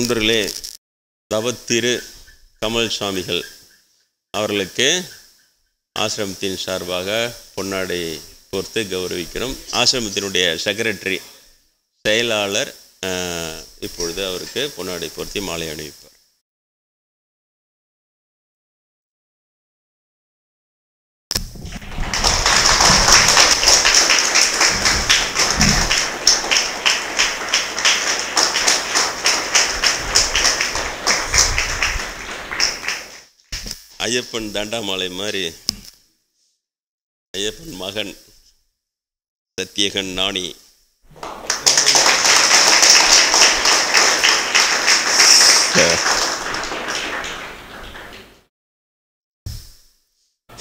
நண்பர்களே, தவத்திரு கமல் சுவாமிகள் அவர்களுக்கு ஆசிரமத்தின் சார்பாக பொன்னாடை கோர்த்து கௌரவிக்கிறோம். ஆசிரமத்தினுடைய செக்ரட்டரி செயலாளர் இப்பொழுது அவருக்கு பொன்னாடை கோர்த்தி மாலை அணிவிப்பார். ஐயப்பன் தண்டாமாலை மாதிரி ஐயப்பன் மகன் சத்தியகன் நாணி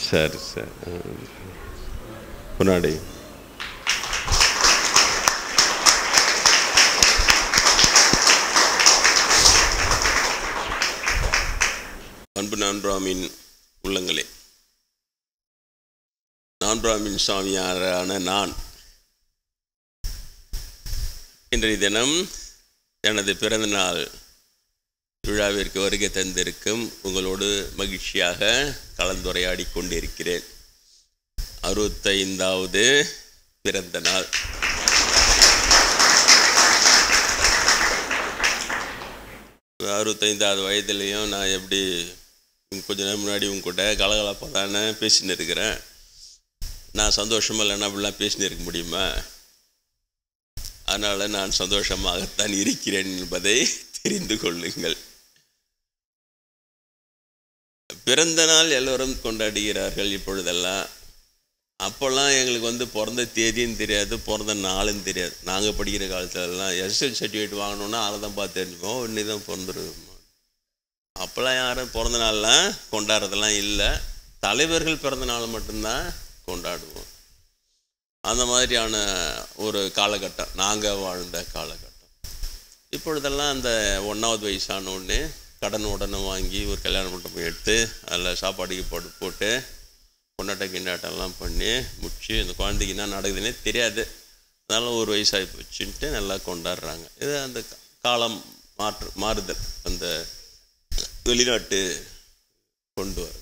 சரி பொன்னாடை. அன்பு நான்பிராமின் உள்ளங்களே, நான்பிராமின் சுவாமியாரான நான் இன்றைய தினம் எனது பிறந்தநாள் விழாவிற்கு வருகை தந்திருக்கும் உங்களோடு மகிழ்ச்சியாக கலந்துரையாடி கொண்டிருக்கிறேன். 65வது பிறந்த நாள். வயதுலேயும் நான் எப்படி கொஞ்ச நேரம் முன்னாடி உங்ககிட்ட கலகலப்பாக தானே பேசின்னு இருக்கிறேன். நான் சந்தோஷமாக இல்லைன்னா அப்படிலாம் பேசின்னு இருக்க முடியுமா? அதனால் நான் சந்தோஷமாகத்தான் இருக்கிறேன் என்பதை தெரிந்து கொள்ளுங்கள். பிறந்த நாள் எல்லோரும் கொண்டாடுகிறார்கள் இப்பொழுதெல்லாம். அப்போல்லாம் எங்களுக்கு பிறந்த தேதியும் தெரியாது, பிறந்த நாளும் தெரியாது. நாங்கள் படிக்கிற காலத்துலலாம் எஸ்எல் சர்டிஃபிகேட் வாங்கணுன்னா அதை தான் பார்த்து தெரிஞ்சுப்போம், இன்னி தான் பிறந்துருவோம். அப்போல்லாம் யாரும் பிறந்த நாள்லாம் கொண்டாடுறதெல்லாம் இல்லை. தலைவர்கள் பிறந்த நாள் மட்டும்தான் கொண்டாடுவோம். அந்த மாதிரியான ஒரு காலகட்டம் நாங்கள் வாழ்ந்த காலகட்டம். இப்பொழுதெல்லாம் அந்த 1வது வயசான உடனே கடன் உடனே வாங்கி ஒரு கல்யாண மண்டபம் எடுத்து அதில் சாப்பாடுக்கு போட்டு கொண்டாட்டம்லாம் பண்ணி முடிச்சு அந்த குழந்தைக்கு என்ன நடக்குதுன்னே தெரியாது. அதனால் ஒரு வயசாகி போச்சுன்ட்டு நல்லா கொண்டாடுறாங்க. இது அந்த காலம் மாறுதல், அந்த வெளிநாட்டு கொண்டு வர.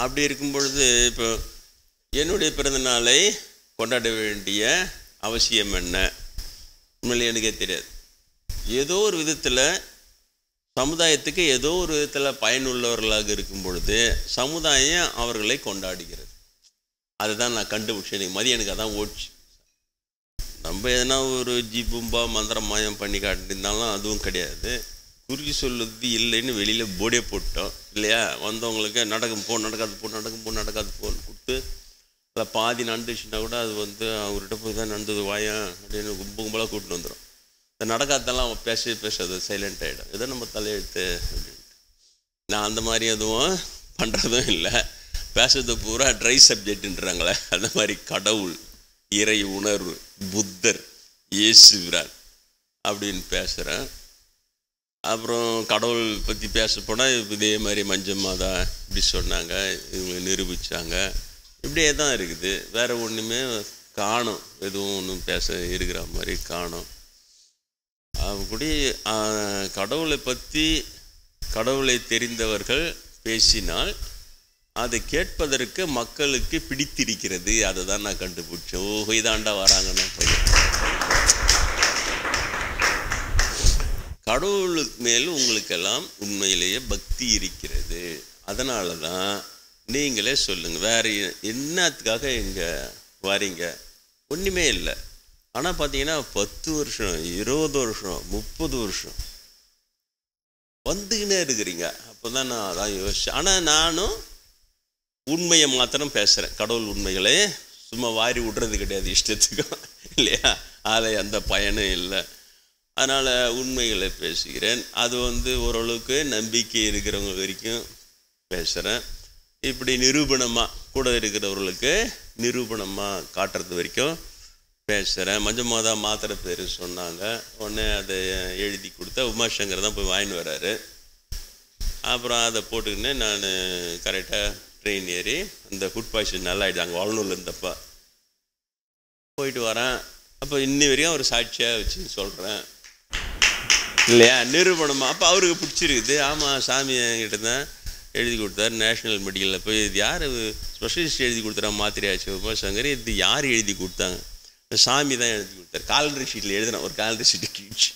அப்படி இருக்கும் பொழுது இப்போ என்னுடைய பிறந்த நாளை கொண்டாட வேண்டிய அவசியம் என்ன? உண்மையிலே எனக்கே தெரியாது. ஏதோ ஒரு விதத்தில் சமுதாயத்துக்கு ஏதோ ஒரு விதத்தில் பயனுள்ளவர்களாக இருக்கும் பொழுது சமுதாயம் அவர்களை கொண்டாடுகிறது. அதுதான் நான் கண்டுபிடிச்சேன். எனக்கு மதியம் எனக்கு அதான் ஓடிச்சு. நம்ம எதனா ஒரு ஜிபும்பா மந்திரம் மாயம் பண்ணி காட்டியிருந்தாலும் அதுவும் கிடையாது. குறி சொல்லுறது இல்லைன்னு வெளியில் போர்டே போட்டோம் இல்லையா? வந்தவங்களுக்கு நடக்காது போன்னு கொடுத்து அதில் பாதி நடந்துச்சுன்னா கூட அது அவர்கிட்ட போய் தான் நடந்தது வாயா அப்படின்னு கும்பலாக கூட்டின்னு வந்துடும். இந்த நடக்காதெல்லாம் பேசாது, சைலண்ட் ஆகிடும். ஏதோ நம்ம தலையெழுத்து அப்படின்ட்டு. நான் அந்த மாதிரி எதுவும் பண்ணுறதும் இல்லை. பேசுறது பூரா ட்ரை சப்ஜெக்டுன்றாங்களே, அந்த மாதிரி கடவுள், இறை உணர்வு, புத்தர், இயேசுகிறார் அப்படின்னு பேசுகிறேன். அப்புறம் கடவுள் பற்றி பேச போனால் இதே மாதிரி மஞ்சமாதா இப்படி சொன்னாங்க, இவங்க நிரூபித்தாங்க. இப்படியே தான் இருக்குது. வேறு ஒன்றுமே காணும், எதுவும் ஒன்றும் பேச இருக்கிற மாதிரி காணும். அப்படி கடவுளை பற்றி கடவுளை தெரிந்தவர்கள் பேசினால் அதை கேட்பதற்கு மக்களுக்கு பிடித்திருக்கிறது. அதை தான் நான் கண்டுபிடிச்சேன். இதாண்டா வராங்கன்னு கடவுள் மேல் உங்களுக்கெல்லாம் உண்மையிலேயே பக்தி இருக்கிறது. அதனால தான் நீங்களே சொல்லுங்கள், வேறு என்னத்துக்காக இங்கே வரீங்க? ஒன்றுமே இல்லை. ஆனால் பார்த்தீங்கன்னா 10 வருஷம் 20 வருஷம் 30 வருஷம் வந்துக்கினே இருக்கிறீங்க. அப்போ தான் நான் அதான் யோசிச்சேன். ஆனால் நானும் உண்மையை மாத்திரம் பேசுகிறேன். கடவுள் உண்மைகளே சும்மா வாரி விடுறது கிடையாது இஷ்டத்துக்கும் இல்லையா? அதில் எந்த பயனும் இல்லை. அதனால் உண்மைகளை பேசுகிறேன். அது ஓரளவுக்கு நம்பிக்கை இருக்கிறவங்க வரைக்கும் பேசுகிறேன். இப்படி நிரூபணமாக கூட இருக்கிறவர்களுக்கு நிரூபணமாக காட்டுறது வரைக்கும் பேசுகிறேன். மஞ்சமாதா மாத்திரை பேர் சொன்னாங்க. உடனே அதை எழுதி கொடுத்தா உமாசங்கர் தான் போய் வாங்கிட்டு வர்றாரு. அப்புறம் அதை போட்டுக்கின்னு நான் கரெக்டாக ட்ரெயின் ஏறி அந்த ஃபுட் பாய்சன் நல்லா ஆகிடுச்சு. அங்கே வளனூரில் இருந்தப்போ போயிட்டு வரேன். அப்போ இன்னி வரையும் ஒரு சாட்சியாக வச்சு சொல்கிறேன். இல்லையா? நிரூபணமாக அப்போ அவருக்கு பிடிச்சிருக்குது. ஆமாம், சாமி என்கிட்ட தான் எழுதி கொடுத்தாரு. நேஷ்னல் மெடிக்கலில் போய் இது யார் ஸ்பெஷலிஸ்ட் எழுதி கொடுத்துறா மாத்திரையாச்சு சங்கரி, இது யார் எழுதி கொடுத்தாங்க? சாமி தான் எழுதி கொடுத்தாரு. காலண்டர் ஷீட்டில் எழுதினேன், ஒரு காலண்டர் ஷீட்டு கிழிச்சு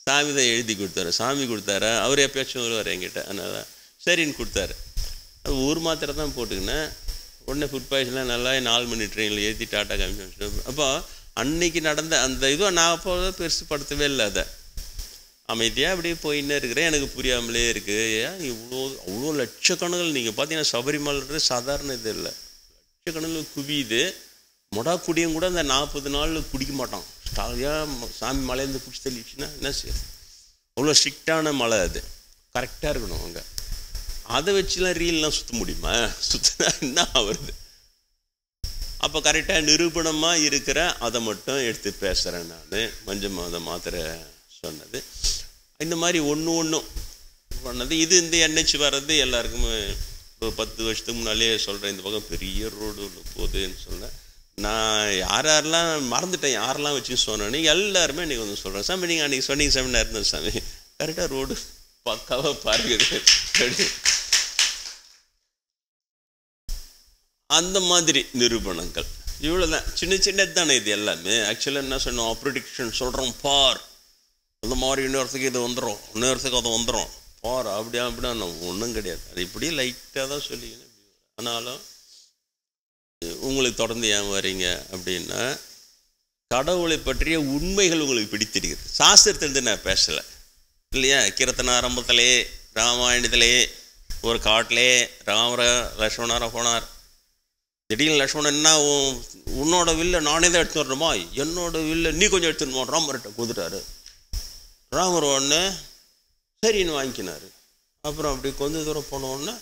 சாமி தான் எழுதி கொடுத்தாரு. சாமி கொடுத்தாரா? அவர் எப்பயாச்சும் வருவார் என்கிட்ட, அதனால் சரின்னு கொடுத்தாரு. அது ஒரு மாத்திரை தான் போட்டுக்கினேன். உடனே ஃபுட் பாய்சன்லாம் நல்லா 4 மணி ட்ரெயினில் ஏற்றி டாட்டா காமிச்சு. அப்போ அன்னைக்கு நடந்த அந்த இதுவும் நான் அப்போ பெருசு படுத்தவே இல்லை. அதை அமைதியாக அப்படியே போயின்னே இருக்கிறேன். எனக்கு புரியாமலே இருக்குது. ஏன் அவ்வளோ லட்சக்கணக்கில் நீங்கள் பார்த்தீங்கன்னா சபரிமலை சாதாரண இது இல்லை, லட்சக்கணக்கில் குவியுது. மொடா குடியும் கூட அந்த 40 நாள் குடிக்க மாட்டான். ஸ்டாலியாக சாமி மலையிலேருந்து பிடிச்சி தள்ளிடுச்சுன்னா என்ன செய்யும்? அவ்வளோ ஸ்ட்ரிக்டான மலை, அது கரெக்டாக இருக்கணும். அங்கே அதை வச்சுலாம் ரீல்லாம் சுற்ற முடியுமா? சுற்றினா என்ன ஆகுறது? அப்போ கரெக்டாக நிரூபணமாக இருக்கிற அதை மட்டும் எடுத்து பேசுகிறேன் நான். மஞ்சள் மாத மாத்திரை சொன்னது இந்த மாதிரி ஒன்றும் பண்ணது. இது இந்த என்ஹெச் வர்றது எல்லாருக்குமே இப்போ 10 வருஷத்துக்கு முன்னாலே சொல்கிறேன். இந்த பக்கம் பெரிய ரோடு ஒன்று போகுதுன்னு சொன்னேன். நான் யாரெல்லாம் மறந்துட்டேன், யாரெல்லாம் வச்சு சொன்னேன்னு எல்லாருமே இன்றைக்கி வந்து சொல்கிறேன். சாமி நீங்கள் அன்றைக்கி சொன்னீங்க சாமி, நான் இருந்தேன் சாமி, கரெக்டாக ரோடு பக்காவாக பாருங்க. அந்த மாதிரி நிரூபணங்கள் இவ்வளோ தான், சின்னது தானே இது எல்லாமே. ஆக்சுவலாக என்ன சொன்னோம், ப்ரிடிக்ஷன் சொல்கிறோம் பார், அந்த மாதிரி இன்னொருத்துக்கு இது வந்துடும், இன்னொருத்துக்கு அது வந்துடும் பார், அப்படியா ஒன்றும் கிடையாது. அது இப்படி லைட்டாக தான் சொல்லிக்கணும். ஆனாலும் உங்களுக்கு தொடர்ந்து ஏன் வரீங்க அப்படின்னா, கடவுளை பற்றிய உண்மைகள் உங்களுக்கு பிடித்திருக்கிறது. சாஸ்திரத்திலிருந்து நான் பேசலை இல்லையா? கீர்த்தன ஆரம்பத்திலே ராமாயணத்திலே ஒரு காட்டிலே ராமர லக்ஷ்மணார போனார். திடீர்னு லக்ஷ்மணன் என்ன, உன்னோட வில்லை நானே தான் எடுத்து வரணுமா, என்னோட வில்லை நீ கொஞ்சம் எடுத்துணுமா, ராமர்கிட்ட கொடுத்துட்டாரு. ராமர் ஒன்று சரின்னு வாங்கிக்கினார். அப்புறம் அப்படி கொஞ்சம் தூரம் போனோடனே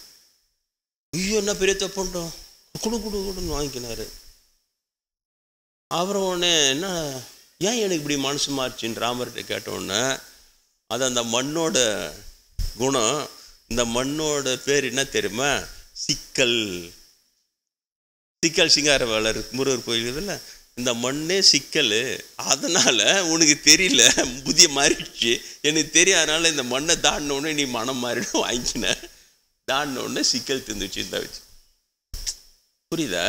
ஐயோ என்ன பெரிய தப்புன்றோம், கொடுன்னு வாங்கிக்கினார். அப்புறம் ஒன்று என்ன, ஏன் எனக்கு இப்படி மனசு மாறிச்சின்னு ராமர்கிட்ட கேட்டோடனே, அது அந்த மண்ணோட குணம். இந்த மண்ணோட பேர் என்ன தெரியுமா? சிக்கல். சிங்கார வேலர் முருகர் கோயில் இதில் இந்த மண்ணே சிக்கல். அதனால் உனக்கு தெரியல, புதிய மாறிடுச்சு, எனக்கு தெரியாதனால இந்த மண்ணை தாண்டினோடனே நீ மனம் மாறிடும் வாங்கிக்கின. தாண்டினோடனே சிக்கல் திந்துச்சு இந்த வச்சு. புரியுதா?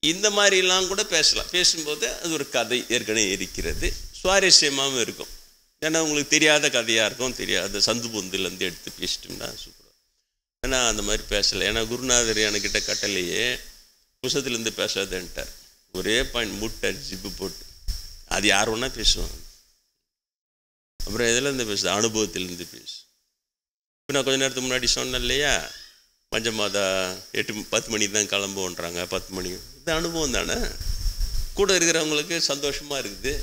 இந்த மாதிரிலாம் கூட பேசலாம். பேசும்போது அது ஒரு கதை ஏற்கனவே இருக்கிறது, சுவாரஸ்யமாகவும் இருக்கும். ஏன்னா உங்களுக்கு தெரியாத கதையாக இருக்கும், தெரியாத சந்து பொந்துலேருந்து எடுத்து பேசிட்டோம்னா சூப்பராக. ஏன்னா அந்த மாதிரி பேசலை. ஏன்னா குருநாதர் என்கிட்ட கட்டளையே புஸ்தத்துலேருந்து பேசாதேன்ட்டார். ஒரே பாயிண்ட் மூட்டார் ஜிப்பு போட்டு. அது யார் ஒன்றா பேசுவாங்க. அப்புறம் எதுலேருந்து பேசுது? அனுபவத்திலேருந்து பேசு. இப்போ நான் கொஞ்சம் நேரத்துக்கு முன்னாடி சொன்னேன் இல்லையா, மஞ்சள் மாதா 8-10 மணிக்கு தான் கிளம்புன்றாங்க. 10 மணிக்கு இது அனுபவம் தானே. கூட இருக்கிறவங்களுக்கு சந்தோஷமாக இருக்குது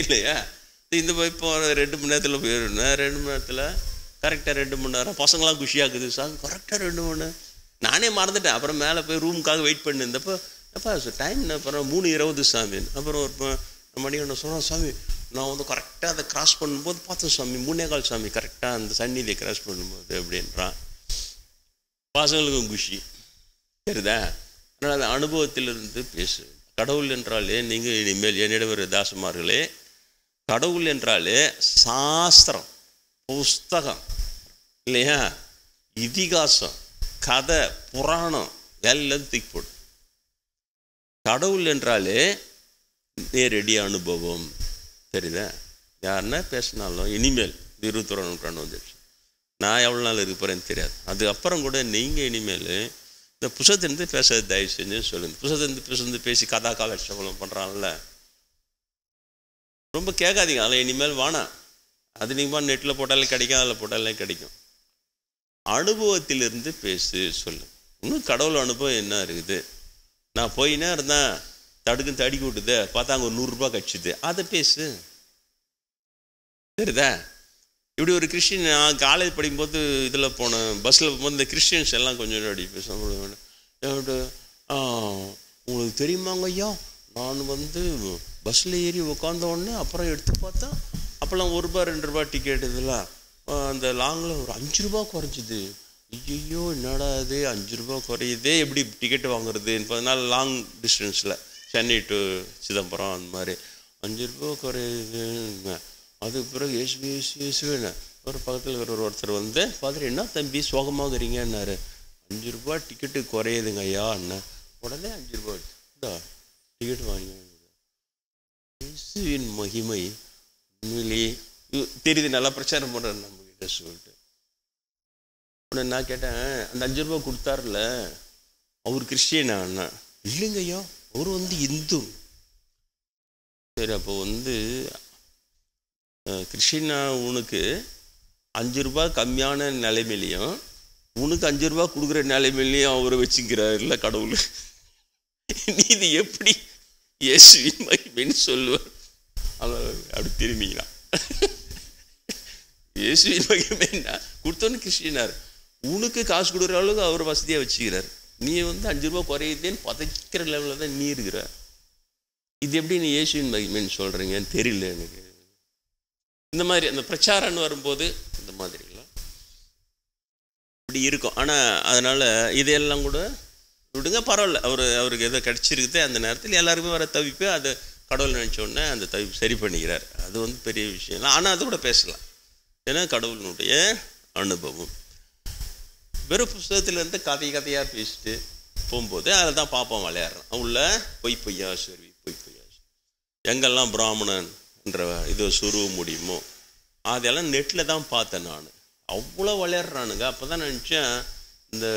இல்லையா? இந்த போய் இப்போ 2 மணி நேரத்தில் போயிடணும், 2 மணி நேரத்தில் கரெக்டாக 2 மணி நேரம் பசங்களாம் குஷியாகுது. சாமி கரெக்டாக 2 மணி நேரம், நானே மறந்துட்டேன். அப்புறம் மேலே போய் ரூமுக்காக வெயிட் பண்ணியிருந்தப்போ, எப்போ டைம் என்ன, அப்புறம் 3:20 சாமி. அப்புறம் ஒரு மணி ஒன்று சொன்னோம், சாமி நான் வந்து கரெக்டாக அதை கிராஸ் பண்ணும்போது பார்த்தேன் சாமி, 3:15 சாமி, கரெக்டாக அந்த சந்நிதியை கிராஸ் பண்ணும்போது அப்படின்றான். பசங்களுக்கும் குஷி சரிதா? அதனால் அந்த அனுபவத்திலிருந்து பேசு. கடவுள் என்றாலே நீங்கள் இனிமேல் என்னிடம் ஒரு தாசமார்களே, கடவுள் என்றாலே சாஸ்திரம், புஸ்தகம் இல்லையா, இதிகாசம், கதை, புராணம் எல்லாம் தூக்கி போடும். கடவுள் என்றாலே நேரடி அனுபவம். தெரியுதா? யாருன்னா பேசினாலும் இனிமேல் 21 நூற்றாண்டு வந்துடுச்சு, நான் எவ்வளோ நாள் இருக்க போகிறேன்னு தெரியாது. அதுக்கப்புறம் கூட நீங்கள் இனிமேல் இந்த புஸ்தத்திலிருந்து பேசுறது தயவு செஞ்சு சொல்லுங்கள். புஸ்தத்திலிருந்து பேசி கதா காலட்சேபம் பண்ணுறான்ல, ரொம்ப கேட்காதீங்க. அதில் இனிமேல் வேணாம். அது நீங்கள் நெட்டில் போட்டாலே கிடைக்கும், அதில் போட்டாலே கிடைக்கும். அனுபவத்திலிருந்து பேசு சொல்லு. இன்னும் கடவுள் அனுபவம் என்ன இருக்குது? நான் போயினே இருந்தேன், தடுக்குன்னு தடுக்கி விட்டுது, பார்த்தா அங்கே ஒரு 100 ரூபா கழிச்சுது, அதை பேசு. சரிதா? இப்படி ஒரு கிறிஸ்டின், நான் காலேஜ் படிக்கும்போது இதில் போனேன், பஸ்ஸில் போகும்போது இந்த கிறிஸ்டியன்ஸ் எல்லாம் கொஞ்சம் அப்படி பேசுவேன். உங்களுக்கு தெரியுமாங்க ஐயா, நான் வந்து பஸ்ஸில் ஏறி உட்காந்த உடனே அப்புறம் எடுத்து பார்த்தா அப்போல்லாம் 1 ரூபா 2 ரூபா டிக்கெட் இதெல்லாம் அந்த லாங்கில் ஒரு 5 ரூபா குறைஞ்சிது. ஐயோ என்னடா இது 5 ரூபா குறையுதே, எப்படி டிக்கெட் வாங்குறது? 10 நாள் லாங் டிஸ்டன்ஸில் சென்னை டு சிதம்பரம் அந்த மாதிரி 5 ரூபா குறையுது. அதுக்கு பிறகு இயேசுவேன்னு ஒரு பக்கத்தில் இருக்கிற ஒருத்தர் வந்து ஃபாதர் என்ன தம்பி சோகமாகறீங்கன்னாரு. 5 ரூபா டிக்கெட்டு குறையுதுங்க ஐயா அண்ணன். உடனே 5 ரூபா இந்தா டிக்கெட் வாங்கி. இயேசுவின் மகிமை உண்மையிலேயே தெரியுது, நல்லா பிரச்சாரம் பண்ணுறாரு நம்மகிட்ட சொல்லிட்டு. உடனே நான் கேட்டேன், அந்த 5 ரூபா கொடுத்தாருல அவர் கிறிஸ்டியனா அண்ணா? இல்லைங்க ஐயா, அவர் வந்து இந்து. சரி, அப்போ வந்து கிறிஸ்டினா உனக்கு 5 ரூபா கம்மியான நிலைமையிலையும் உனக்கு 5 ரூபா கொடுக்குற நிலைமையிலையும் அவரை வச்சுக்கிறார் இல்லை கடவுள். நீ இது எப்படி இயேசுவின் மகிமைன்னு சொல்லுவார்? அப்படி திரும்பிங்கண்ணா இயேசுவின் மகிமைன்னா கொடுத்தோன்னு கிறிஸ்டினார், உனக்கு காசு கொடுக்குற அளவுக்கு அவர் வசதியாக வச்சுக்கிறார். நீ வந்து 5 ரூபா குறையுதேன்னு பதைக்கிற லெவலில் தான் நீ இருக்கிற. இது எப்படி நீ இயேசுவின் மகிமைன்னு சொல்கிறீங்கன்னு தெரியல எனக்கு. இந்த மாதிரி அந்த பிரச்சாரம்னு வரும்போது இந்த மாதிரிலாம் இப்படி இருக்கும். ஆனால் அதனால் இதையெல்லாம் கூட விடுங்க, பரவாயில்ல. அவருக்கு எதோ கிடச்சிருக்குது அந்த நேரத்தில் எல்லாருக்குமே வர தவிப்பு, அதை கடவுள் நினச்சோடனே அந்த தவிப்பு சரி பண்ணிக்கிறார். அது வந்து பெரிய விஷயம். ஆனால் அது கூட பேசலாம், ஏன்னா கடவுளினுடைய அனுபவம். வெறும் புஸ்தகத்திலேருந்து கதையாக பேசிட்டு போகும்போது அதில் தான் பாப்போம் விளையாடுறான். உள்ள பொய்யா சரி எங்கெல்லாம் பிராமணன்ற இது சுருவ முடியுமோ அதெல்லாம் நெட்டில் தான் பார்த்தேன் நான். அவ்வளோ விளையாடுறானுங்க. அப்போ தான் நினச்சேன், இந்த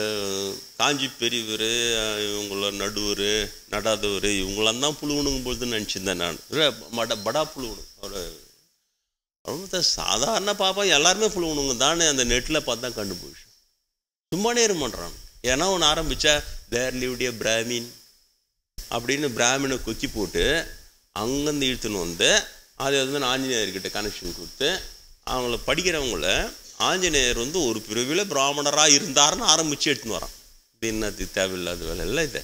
காஞ்சி பெரியவர், இவங்கள நடுவர் நடாதவர் இவங்களாம் தான் புழுவணுங்கும் பொழுது நினச்சிருந்தேன் நான். படா புழுவணும் அவர் சாதாரண பாப்பா எல்லாருமே புழுவணுங்க தானே அந்த நெட்டில் பார்த்து தான் கண்டுபிடிச்சேன். சும்மானே இருமான்றான். ஏன்னா ஒன்று ஆரம்பித்தா தேர் லிவ்டிய பிராமின் அப்படின்னு பிராமினை கொக்கி போட்டு அங்கேருந்து இழுத்துன்னு வந்து அது வந்து ஆஞ்சநேயர்கிட்ட கனெக்ஷன் கொடுத்து அவங்கள படிக்கிறவங்கள ஆஞ்சநேயர் வந்து ஒரு பிரிவில் பிராமணராக இருந்தாருன்னு ஆரம்பித்து எடுத்துன்னு வரான். இது என்னது தேவையில்லாத வேலை இல்லை.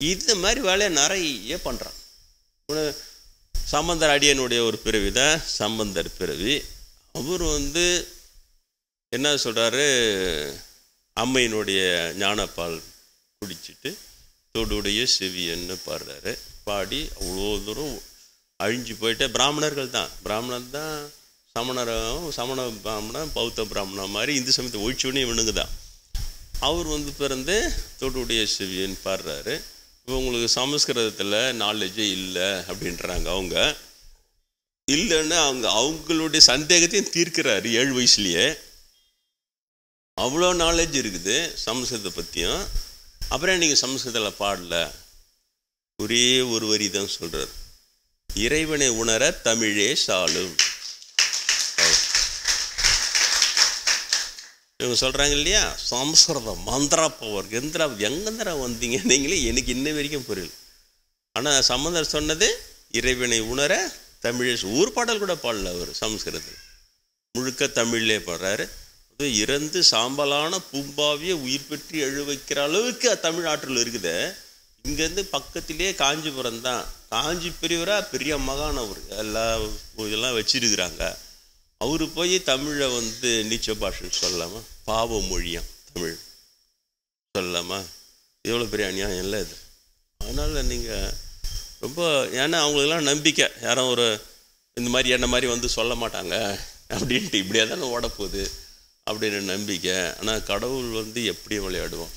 இது மாதிரி வேலையை நிறைய பண்ணுறான். சம்பந்தர் அடியனுடைய ஒரு பிறவி தான் சம்பந்தர் பிறவி. அவர் வந்து என்ன சொல்கிறாரு, அம்மையினுடைய ஞானப்பால் குடிச்சிட்டு தோடுடைய செவியன்னு பாடுறாரு. பாடி அவ்வளோ தூரம் அழிஞ்சு போயிட்டு பிராமணர்கள் தான் சமண பிராமணன் பௌத்த பிராமணன் மாதிரி இந்து சமயத்தை ஒழிச்சோடனே இவனுங்க தான். அவர் வந்து பிறந்து தோடுடைய செவியன்னு பாடுறாரு. இப்போ உங்களுக்கு சமஸ்கிருதத்தில் நாலேஜே இல்லை அப்படின்றாங்க. அவங்க இல்லைன்னு அவங்களுடைய சந்தேகத்தையும் தீர்க்கிறாரு 7 வயசுலேயே. அவ்வளோ நாலேஜ் இருக்குது சமஸ்கிருதத்தை பற்றியும். அப்புறம் நீங்கள் சமஸ்கிருதத்தில் பாடல, ஒரே ஒரு வரி தான் சொல்கிறார், இறைவனை உணர தமிழே சாலும். இவங்க சொல்கிறாங்க இல்லையா, சமஸ்கிருதம் மந்திரா பவர் எங்கந்திரா வந்தீங்க நீங்களே, எனக்கு இன்ன வரைக்கும் புரியல. ஆனால் சம்பந்தர் சொன்னது இறைவனை உணர தமிழே. ஒரு பாடல் கூட பாடல அவர் சமஸ்கிருதத்தில், முழுக்க தமிழ்லே பாடுறாரு. அது இறந்து சாம்பலான பூம்பாவிய உயிர் பெற்று எழு வைக்கிற அளவுக்கு தமிழ் ஆற்றல் இருக்குது. இங்கேருந்து பக்கத்திலே காஞ்சிபுரம் தான். காஞ்சி பெரியவராக பெரிய மகான் அவர், எல்லா இதெல்லாம் வச்சிருக்கிறாங்க. அவர் போய் தமிழை வந்து நீச்ச பாஷைன்னு சொல்லலாமா? பாவ மொழியாம் தமிழ் சொல்லலாமா? எவ்வளோ பெரிய அநியாயம் இல்லை இது. அதனால் நீங்கள் ரொம்ப, ஏன்னா அவங்களுக்கெல்லாம் நம்பிக்கை, யாரும் ஒரு இந்த மாதிரி என்ன மாதிரி வந்து சொல்ல மாட்டாங்க அப்படின்ட்டு, இப்படியே தானே ஓடப்போகுது அப்படின்னு நம்பிக்கை. ஆனால் கடவுள் வந்து எப்படியும் விளையாடுவோம்.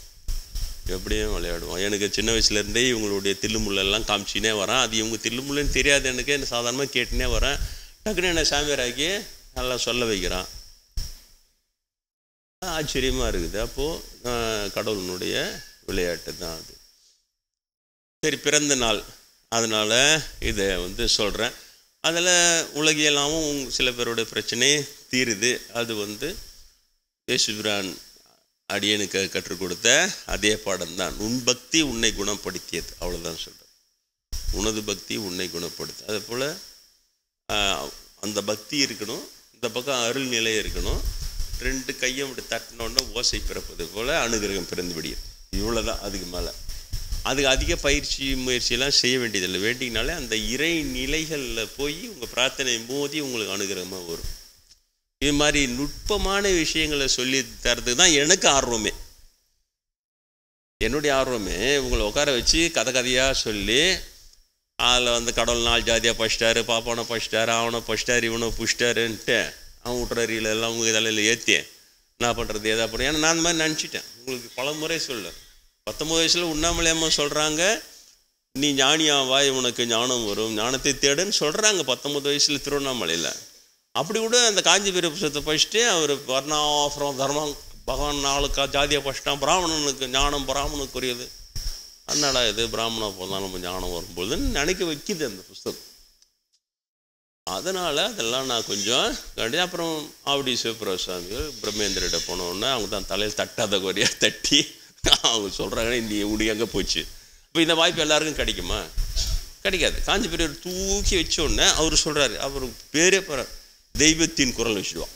எனக்கு சின்ன வயசுலேருந்தே இவங்களுடைய தில்லுமுள்ளெல்லாம் காமிச்சினே வரேன். அது இவங்க தில்லுமுள்ளுன்னு தெரியாது எனக்கு, சாதாரணமாக கேட்டுனே வரேன். டக்குன்னு என்னை சாமியாராக்கி நல்லா சொல்ல வைக்கிறான். ஆச்சரியமாக இருக்குது. அப்போது கடவுளினுடைய விளையாட்டு தான் அது. சரி, பிறந்த நாள், அதனால் இதை வந்து சொல்கிறேன். அதில் உலகியலாவும் சில பேருடைய பிரச்சனை தீருது. அது வந்து இயேசுபிரான் அடியனுக்கு கற்றுக் கொடுத்த அதே பாடம் தான். உன் பக்தி உன்னை குணப்படுத்தியது, அவ்வளோதான் சொல்கிறேன். உனது பக்தி உன்னை குணப்படுத்து. அதே போல் அந்த பக்தி இருக்கணும், இந்த பக்கம் அருள் நிலை இருக்கணும். 2 கையும் அப்படி தட்டினோடனே ஓசை பிறப்பது போல் அனுகிரகம் பிறந்து விடியும். இவ்வளோ தான். அதுக்கு மேலே அதுக்கு அதிக முயற்சியெல்லாம் செய்ய வேண்டியதில்லை. வேண்டிங்கனாலே அந்த இறை நிலைகளில் போய் உங்கள் பிரார்த்தனை மோதி உங்களுக்கு அனுகிரகமாக வரும். இது மாதிரி நுட்பமான விஷயங்களை சொல்லி தரதுக்கு தான் எனக்கு ஆர்வமே. என்னுடைய ஆர்வமே உங்களை உட்கார வச்சு கதையாக சொல்லி அதில் வந்து கடவுள் 4 ஜாதியாக பச்சிட்டாரு, பாப்பானை பச்சிட்டாரு, அவனை பச்சிட்டாரு, இவனை புச்சிட்டாருன்ட்டு அவன் விட்டுறறியில் எல்லாம் உங்கள் இதெல்லாம் ஏற்றி என்ன பண்ணுறது எதா பண்ணுறேன். ஏன்னா நான் அந்த மாதிரி நினச்சிட்டேன். உங்களுக்கு பல முறை சொல்ல 19 வயசில் உண்ணாமலே அம்மா சொல்கிறாங்க, நீ ஞானியாவாய், உனக்கு ஞானம் வரும், ஞானத்தை தேடுன்னு சொல்கிறாங்க 19 வயசில் திருவண்ணாமலையில். அப்படி கூட அந்த காஞ்சிபுர புத்தகத்தை படிச்சுட்டு அவர் வர்ணாசிரம் தர்மம் பகவான் 4 ஜாதியாக படிச்சிட்டான், பிராமணனுக்கு ஞானம் பிராமணனுக்குரியது, அதனால இது பிராமணா போனால் நம்ம ஞானம் வரும்பொழுதுன்னு நினைக்க வைக்கிது அந்த புஸ்தகம். அதனால் அதெல்லாம் நான் கொஞ்சம் கண்டி. அப்புறம் ஆவடி சிவபிரசாமிகள் பிரம்மேந்திரிட்ட போனோடனே அவங்க தான் தலையில் தட்டாத குறையாக தட்டி அவங்க சொல்கிறாங்க, நீ உனக்கு எங்கே போச்சு. இப்போ இந்த வாய்ப்பு எல்லாருக்கும் கிடைக்குமா? கிடைக்காது. காஞ்சிபுரம் தூக்கி வச்சோடனே அவர் சொல்கிறாரு, அவர் பேரே தெய்வத்தின் குரல் வச்சுடுவான்.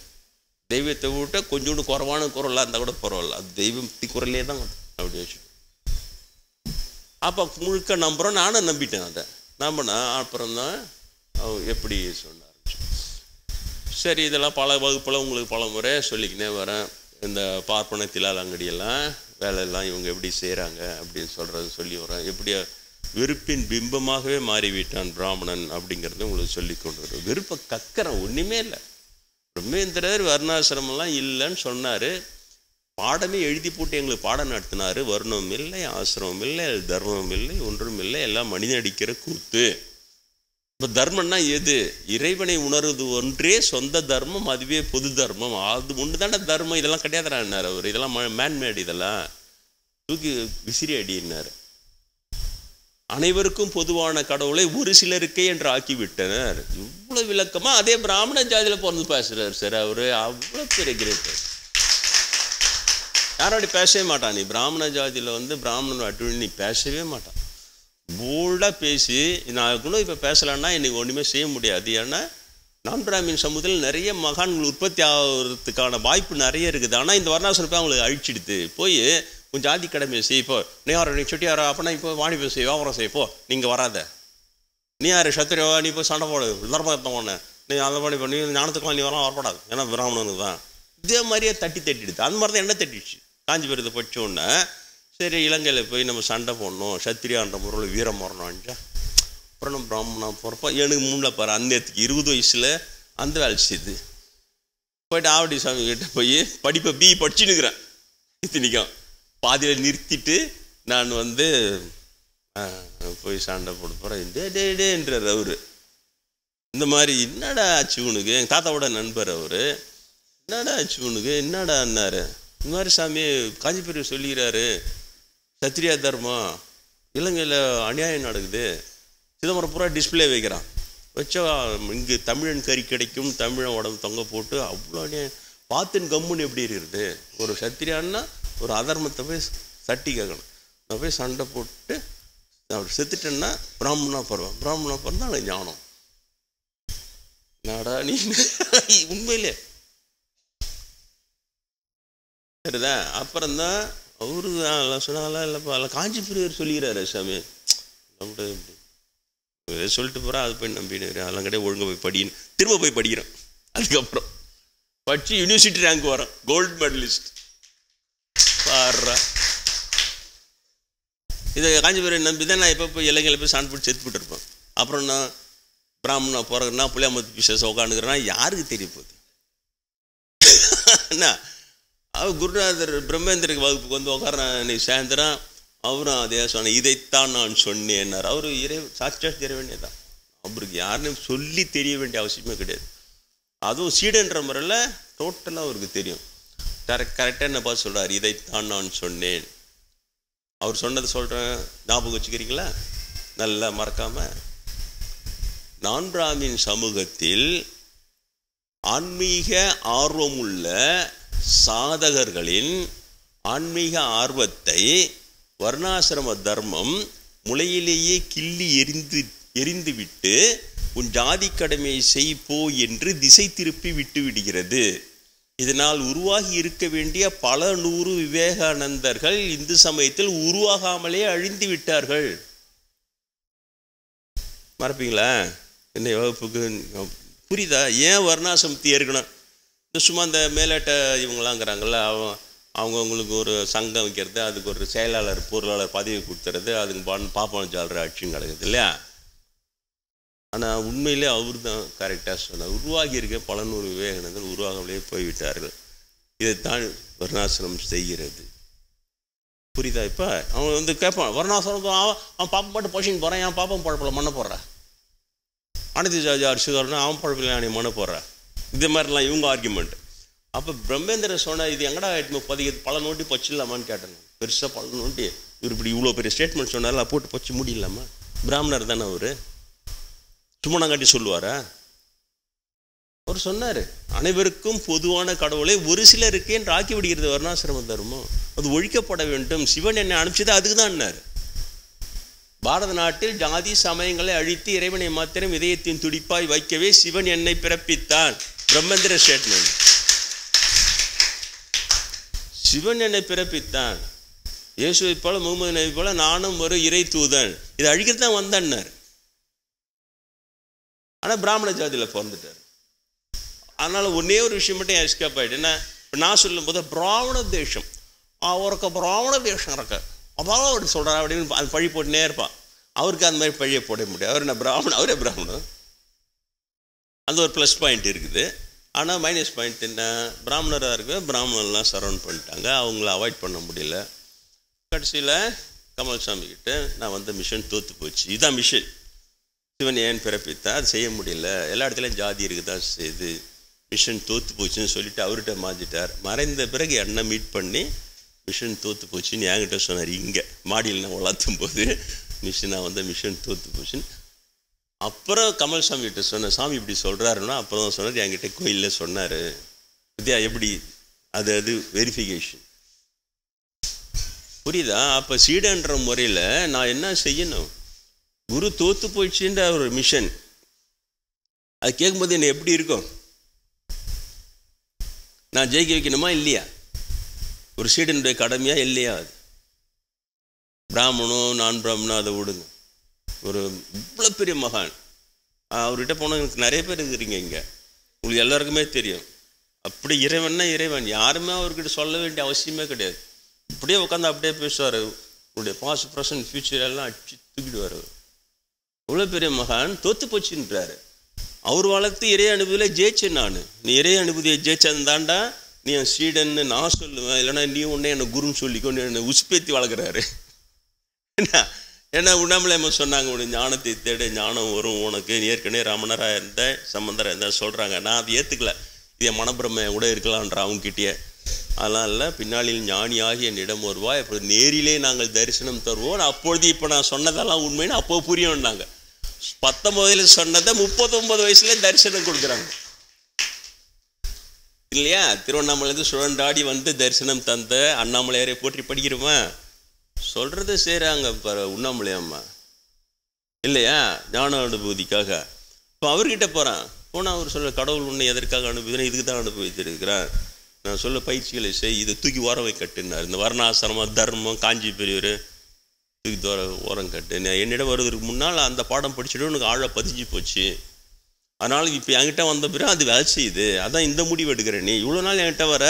தெய்வத்தை விட்ட கொஞ்சோண்டு குறைவான குரலாக இருந்தால் கூட பரவாயில்ல, அது தெய்வத்தின் குரலே தான் அப்படி வச்சு. அப்போ முழுக்க நம்புகிறோம். நானும் நம்பிட்டேன். அதை நம்பினா அப்புறம்தான் எப்படி சொன்னார். சரி, இதெல்லாம் பல வகுப்பில் உங்களுக்கு பல முறை சொல்லிக்கினே வரேன். இந்த பார்ப்பன திலால் அங்கடியெல்லாம் வேலையெல்லாம் இவங்க எப்படி செய்கிறாங்க அப்படின்னு சொல்கிறது சொல்லி வரேன். எப்படி வெறுப்பின் பிம்பமாகவே மாறிவிட்டான் பிராமணன் அப்படிங்கிறத உங்களுக்கு சொல்லி கொண்டு வரும். வெறுப்பை கக்கறேன், ஒன்றுமே இல்லை. பிரம்மேந்திரர் வர்ணாசிரமெல்லாம் இல்லைன்னு சொன்னார். பாடமே எழுதி போட்டு எங்களுக்கு பாடம் நடத்தினார். வர்ணம் இல்லை, ஆசிரமம் இல்லை, தர்மம் இல்லை, ஒன்றும் இல்லை, எல்லாம் மனிதன் அடிக்கிற கூத்து. இப்போ தர்மம்னா எது? இறைவனை உணர்வது ஒன்றே சொந்த தர்மம், அதுவே பொது தர்மம், அது ஒன்று தானே தர்மம். இதெல்லாம் கிடையாதுறான்னார் அவர். இதெல்லாம் மேன்மேட், இதெல்லாம் தூக்கி விசிறி அடினார். அனைவருக்கும் பொதுவான கடவுளை ஒரு சிலருக்கே என்று ஆக்கிவிட்டனர். இவ்வளோ விளக்கமாக அதே பிராமண ஜாதியில் பிறந்து பேசுகிறார் சார் அவர். அவ்வளோ பெரிய கிரேட். யாரோட பேசவே மாட்டான். நீ பிராமண ஜாதியில் வந்து பிராமணன் அட்டு நீ பேசவே மாட்டான். போல்டாக பேசி நான் கூட இப்போ பேசலான்னா இன்றைக்கி ஒன்றுமே செய்ய முடியாது. ஏன்னா நான் பிராமின் சமூகத்தில் நிறைய மகான்கள் உற்பத்தி ஆகிறதுக்கான வாய்ப்பு நிறைய இருக்குது. ஆனால் இந்த வர்ணாசிரமத்தை அவங்களுக்கு அழிச்சிடுது. போய் கொஞ்சம் ஜாதி கடமையை செய்ப்போ, நீ யார், நீ சொட்டியாரா, அப்போனா இப்போ வாணிபம் செய்ய, வியாபாரம் செய்யப்போ, நீங்கள் வராத. நீ யார் சத்திரியவா, நீ போய் சண்டை போடு, தர்மத்தம் பண்ண, நீ அதை பண்ணி பண்ணி ஞானத்துக்குலாம் நீ வரலாம் வரப்படாது, ஏன்னா பிராமணனுக்கு தான். இதே மாதிரியே தட்டிடுது. அந்த மாதிரி தான் என்ன தட்டிடுச்சு. காஞ்சிபுரத்தை படித்தோடனே சரி இலங்கையில் போய் நம்ம சண்டை போடணும், சத்திரியான்ற முறையில் வீரம் வரணும்ச்சா. அப்புறம் நம்ம பிராமணா போகிறப்போ எனக்கு முன்னில் பாரு அந்தத்துக்கு 20 வயசில் அந்த வேலை செய்யுது. போய்ட்டு ஆவடி சாமி கிட்ட போய் படிப்பை பிஇ படிச்சுன்னுக்கிறேன். இத்தனைக்கும் பாதியில் நிறுத்திட்டு நான் வந்து போய் சண்டை போட போகிறேன். டேன்றார் அவர். இந்த மாதிரி என்னடா ஆச்சு உனக்கு, எங்கள் தாத்தாவோட நண்பர் அவர். என்னடா ஆச்சு உனக்கு, என்னடா அண்ணாரு, இந்த மாதிரி சாமி காஞ்சிபுரம் சொல்லிக்கிறாரு, சத்திரியா தர்மம் இலங்கையில் அநியாயம் நடக்குது, சிதம்பரம் பூரா டிஸ்பிளே வைக்கிறான், வச்சா இங்கே தமிழன் கறி கிடைக்கும், தமிழன் உடம்பு தொங்க போட்டு அவ்வளோ அநியாயம் பார்த்துன்னு கம்முன்னு எப்படி இருக்கிறது. ஒரு சத்திரியான்னா ஒரு அதர்மத்தை போய் சட்டி கேட்கணும். நான் போய் சண்டை போட்டு அவர் செத்துட்டேன்னா பிராமணா பருவம், பிராமணா பருவம் தான் ஞானம். நாடா நீ உண்மையிலே சரிதான். அப்புறம்தான் அவரு சொன்னாலாம் இல்லைப்பா, அதில் காஞ்சிபுரியர் சொல்லிக்கிறாரு சாமி அப்படி சொல்லிட்டு போகிறா. அது போய் நம்பிடுறேன். அதெல்லாம் கிடையாது, ஒழுங்காக போய் படின்னு திரும்ப போய் படிக்கிறேன். அதுக்கப்புறம் படித்து யூனிவர்சிட்டி ரேங்க் வரேன், கோல்டு மெடலிஸ்ட் பாடுறா. இதை காஞ்சிபுரம் நம்பி தான் நான் இப்போ போய் இலங்கையில் போய் சாண்ட் போட்டு செத்து போட்டுருப்பேன். அப்புறம் நான் பிராமணா போகிறேன்னா புளியாமத்து பிசஸ் உட்காந்துக்கிறேன்னா யாருக்கு தெரிய போகுது என்ன. அவர் குருநாதர் பிரம்மேந்திரக்கு வகுப்புக்கு வந்து உட்காரன் நீ சாயந்தரம். அவரும் அதே சொன்னேன், இதைத்தான் நான் சொன்னேன்னார். அவர் சாட்சாத் தெரிய வேண்டியதான். அவருக்கு யாருன்னு சொல்லி தெரிய வேண்டிய அவசியமே கிடையாது. அதுவும் சீடன்ற முறையில் டோட்டலாக அவருக்கு தெரியும். கரெக்டாக என்ன பார்த்து சொல்கிறார், இதைத்தான் நான் சொன்னேன். அவர் சொன்னதை சொல்கிறேன், ஞாபகம் வச்சுக்கிறீங்களா நல்லா மறக்காமல். நான் பிராமின் சமூகத்தில் ஆன்மீக ஆர்வமுள்ள சாதகர்களின் ஆன்மீக ஆர்வத்தை வர்ணாசிரம தர்மம் முளையிலேயே கிள்ளி எரிந்துவிட்டு உன் ஜாதி கடமையை செய்ப்போ என்று திசை திருப்பி விட்டு விடுகிறது. இதனால் உருவாகி இருக்க வேண்டிய பல 100 விவேகானந்தர்கள் இந்து சமயத்தில் உருவாகாமலே அழிந்து விட்டார்கள். மறப்பீங்களா? என்னை வகுப்புக்கு புரியுதா? ஏன் வர்ணாசிரமத்தை ஏற்கணும்? இந்த சும்மா இந்த மேலாட்ட இவங்களாங்கிறாங்கல்ல, அவங்கவுங்களுக்கு ஒரு சங்கம் வைக்கிறது, அதுக்கு ஒரு செயலாளர் பொருளாளர் பதவி கொடுத்துறது, அதுக்கு பாப்பான ஜாலர் ஆட்சியும் கிடக்குது இல்லையா? ஆனால் உண்மையிலே அவர் தான் கரெக்டாக சொன்னார். உருவாகி இருக்க பல நூறு விவேகங்கள் உருவாகவே போய்விட்டார்கள். இதைத்தான் வர்ணாசிரமம் செய்கிறது. புரியுதா? இப்போ அவன் வந்து கேட்பான், வர்ணாசிரமம் அவன் பாப்பம் பாட்டு பொசிஷன் போகிறான், என் பாப்பம் பழப்பில் மண்ணை போடுறான். அனைத்து ஜாதி அரிசுகாரனா அவன் பழப்பில் நீ மண்ணை போடுறான். இது மாதிரிலாம் இவங்க ஆர்குமெண்ட். அப்போ பிரம்மேந்திரன் சொன்னால் இது எங்கடா பல நோட்டி பொச்சிடலாமான்னு கேட்டேன். பெருசாக பல நோட்டி இவர் இப்படி இவ்வளோ பெரிய ஸ்டேட்மெண்ட் சொன்னார்ல, போட்டு பொச்சு முடியலாமா? பிராமணர் தானே அவர், சும்மா நாங்காட்டி சொல்லுவாரா? அவர் சொன்னார், அனைவருக்கும் பொதுவான கடவுளை ஒரு சிலருக்கே என்று ஆக்கி விடுகிறது வர்ணாசிரம தர்மம், அது ஒழிக்கப்பட வேண்டும். சிவன் என்னை அனுப்பிச்சது அதுக்கு தான். பாரத நாட்டில் ஜாதி சமயங்களை அழித்து இறைவனை மாத்திரம் இதயத்தின் துடிப்பாய் வைக்கவே சிவன் என்னை பிறப்பித்தான். பிரம்மேந்திர ஸ்டேட்மெண்ட். சிவன் என்னை பிறப்பித்தான். இயேசுவை போல முகமது நபி போல நானும் ஒரு இறை தூதன், இதை அழிக்கிறது தான் வந்தார். ஆனால் பிராமண ஜாதியில் பிறந்துட்டார். அதனால் ஒன்றே ஒரு விஷயம் மட்டும் எஸ்கேப் ஆகிட்டு என்ன, இப்போ நான் சொல்லும் போது பிராமண தேசம் அவருக்கு பிராமண தேசம் இருக்க அதாவது அப்படி சொல்கிறார் அப்படின்னு அது பழி போட்டுனே இருப்பான். அவருக்கு அந்த மாதிரி பழியை போட முடியாது. அவர் என்ன பிராமணன், அவரே பிராமணன். அந்த ஒரு ப்ளஸ் பாயிண்ட் இருக்குது. ஆனால் மைனஸ் பாயிண்ட் என்ன, பிராமணராக இருக்க பிராமணர்லாம் சரௌண்ட் பண்ணிட்டாங்க, அவங்கள அவாய்ட் பண்ண முடியல. கடைசியில் கமல்சாமி கிட்ட நான் வந்த மிஷன் தோற்று போச்சு, இதுதான் மிஷன். சிவன் ஏன் பிறப்பித்தா அது செய்ய முடியல, எல்லா இடத்துலையும் ஜாதி இருக்குதான் செய்து, மிஷன் தோற்று போச்சுன்னு சொல்லிட்டு அவர்கிட்ட மாற்றிட்டார். மறைந்த பிறகு என்ன மீட் பண்ணி மிஷன் தோற்று போச்சுன்னு என்கிட்ட சொன்னார். இங்கே மாடியில் நான் வளர்த்தும் போது மிஷனாக வந்த மிஷன் தோற்று போச்சுன்னு. அப்புறம் கமல்சாமி கிட்ட சொன்னேன், சாமி இப்படி சொல்கிறாருன்னா அப்புறம் தான் சொன்னார், என்கிட்ட கோயிலில் சொன்னார். வித்யா எப்படி அது வெரிஃபிகேஷன் புரியுதா? அப்போ சீடன்ற முறையில் நான் என்ன செய்யணும், குரு தோற்று போயிடுச்சுன்ற ஒரு மிஷன் அது கேட்கும்போது என்ன எப்படி இருக்கும், நான் ஜெயிக்க வைக்கணுமா இல்லையா? ஒரு சீடனுடைய கடமையா இல்லையா? அது பிராமணனும் நான் பிராமணனும் அதை விடுங்க. ஒரு இவ்வளோ பெரிய மகான் அவர்கிட்ட போனவங்களுக்கு நிறைய பேர் இருக்கிறீங்க இங்கே, உங்களுக்கு எல்லாருக்குமே தெரியும். அப்படி இறைவன்னா இறைவன், யாருமே அவர்கிட்ட சொல்ல வேண்டிய அவசியமே கிடையாது. இப்படியே உட்காந்து அப்படியே பேசுவார். உங்களுடைய பாஸ்ட் ப்ரெசன்ட் ஃபியூச்சர் எல்லாம் அடிச்சு தூக்கிடுவார். இவ்வளோ பெரிய மகான் தோற்று போச்சுன்றாரு. அவர் வளர்த்து இறை அனுபவத்தில் ஜெயிச்சேன் நான். நீ இறை அனுபூதியை ஜெயிச்சந்தாண்டா நீ என் சீடன்னு நான் சொல்லுவேன், இல்லைனா நீ உடனே என்னை குருன்னு சொல்லிக்கொண்டு என்னை உசுப்பேத்தி வளர்க்குறாரு. ஏன்னா உண்ணாமலை சொன்னாங்க, உடைய ஞானத்தை தேட ஞானம் வரும் உனக்கு, ஏற்கனவே ரமணராக இருந்த சம்பந்தராக இருந்தால் சொல்கிறாங்க. நான் அதை ஏற்றுக்கல, இதை மனப்பிரமை கூட இருக்கலான்ற அவங்ககிட்டயே. அதெல்லாம் இல்லை, பின்னாளில் ஞானியாகி என்னிடம் வருவா, இப்போ நேரிலே நாங்கள் தரிசனம் தருவோம். அப்பொழுது இப்போ நான் சொன்னதெல்லாம் உண்மைன்னு அப்போ புரியும்னாங்க. 19 சொன்னதை 39 வயசுல தரிசனம் கொடுக்குறாங்க இல்லையா? திருவண்ணாமலேருந்து சுழண்டாடி வந்து தரிசனம் தந்த அண்ணாமலையாரை போற்றி படிக்கிறோமா? சொல்றது செய்கிறாங்க உண்ணாமலை அம்மா இல்லையா? ஞான அனுபூதிக்காக. இப்போ அவர்கிட்ட போகிறான், போனால் அவர் சொல்ல கடவுள் உன்னை எதற்காக அனுபவிக்கிறேன், இதுக்கு தான் அனுபவித்திருக்கிறான். நான் சொல்ல பயிற்சிகளை செய், இதை தூக்கி ஓரவை கட்டுனார். இந்த வர்ணாசிரமம் தர்மம் காஞ்சி பெரியவர் தூக்கி ஓரம் கட்டு. என்னிடம் வருவதற்கு முன்னால் அந்த பாடம் படிச்சுட்டு உனக்கு ஆழ பதிஞ்சு போச்சு. அதனால் இப்போ என்கிட்ட வந்த பிறகு அது வேலை செய்யுது. அதான் இந்த முடிவு எடுக்கிறேன். நீ இவ்வளோ நாள் என்கிட்ட வர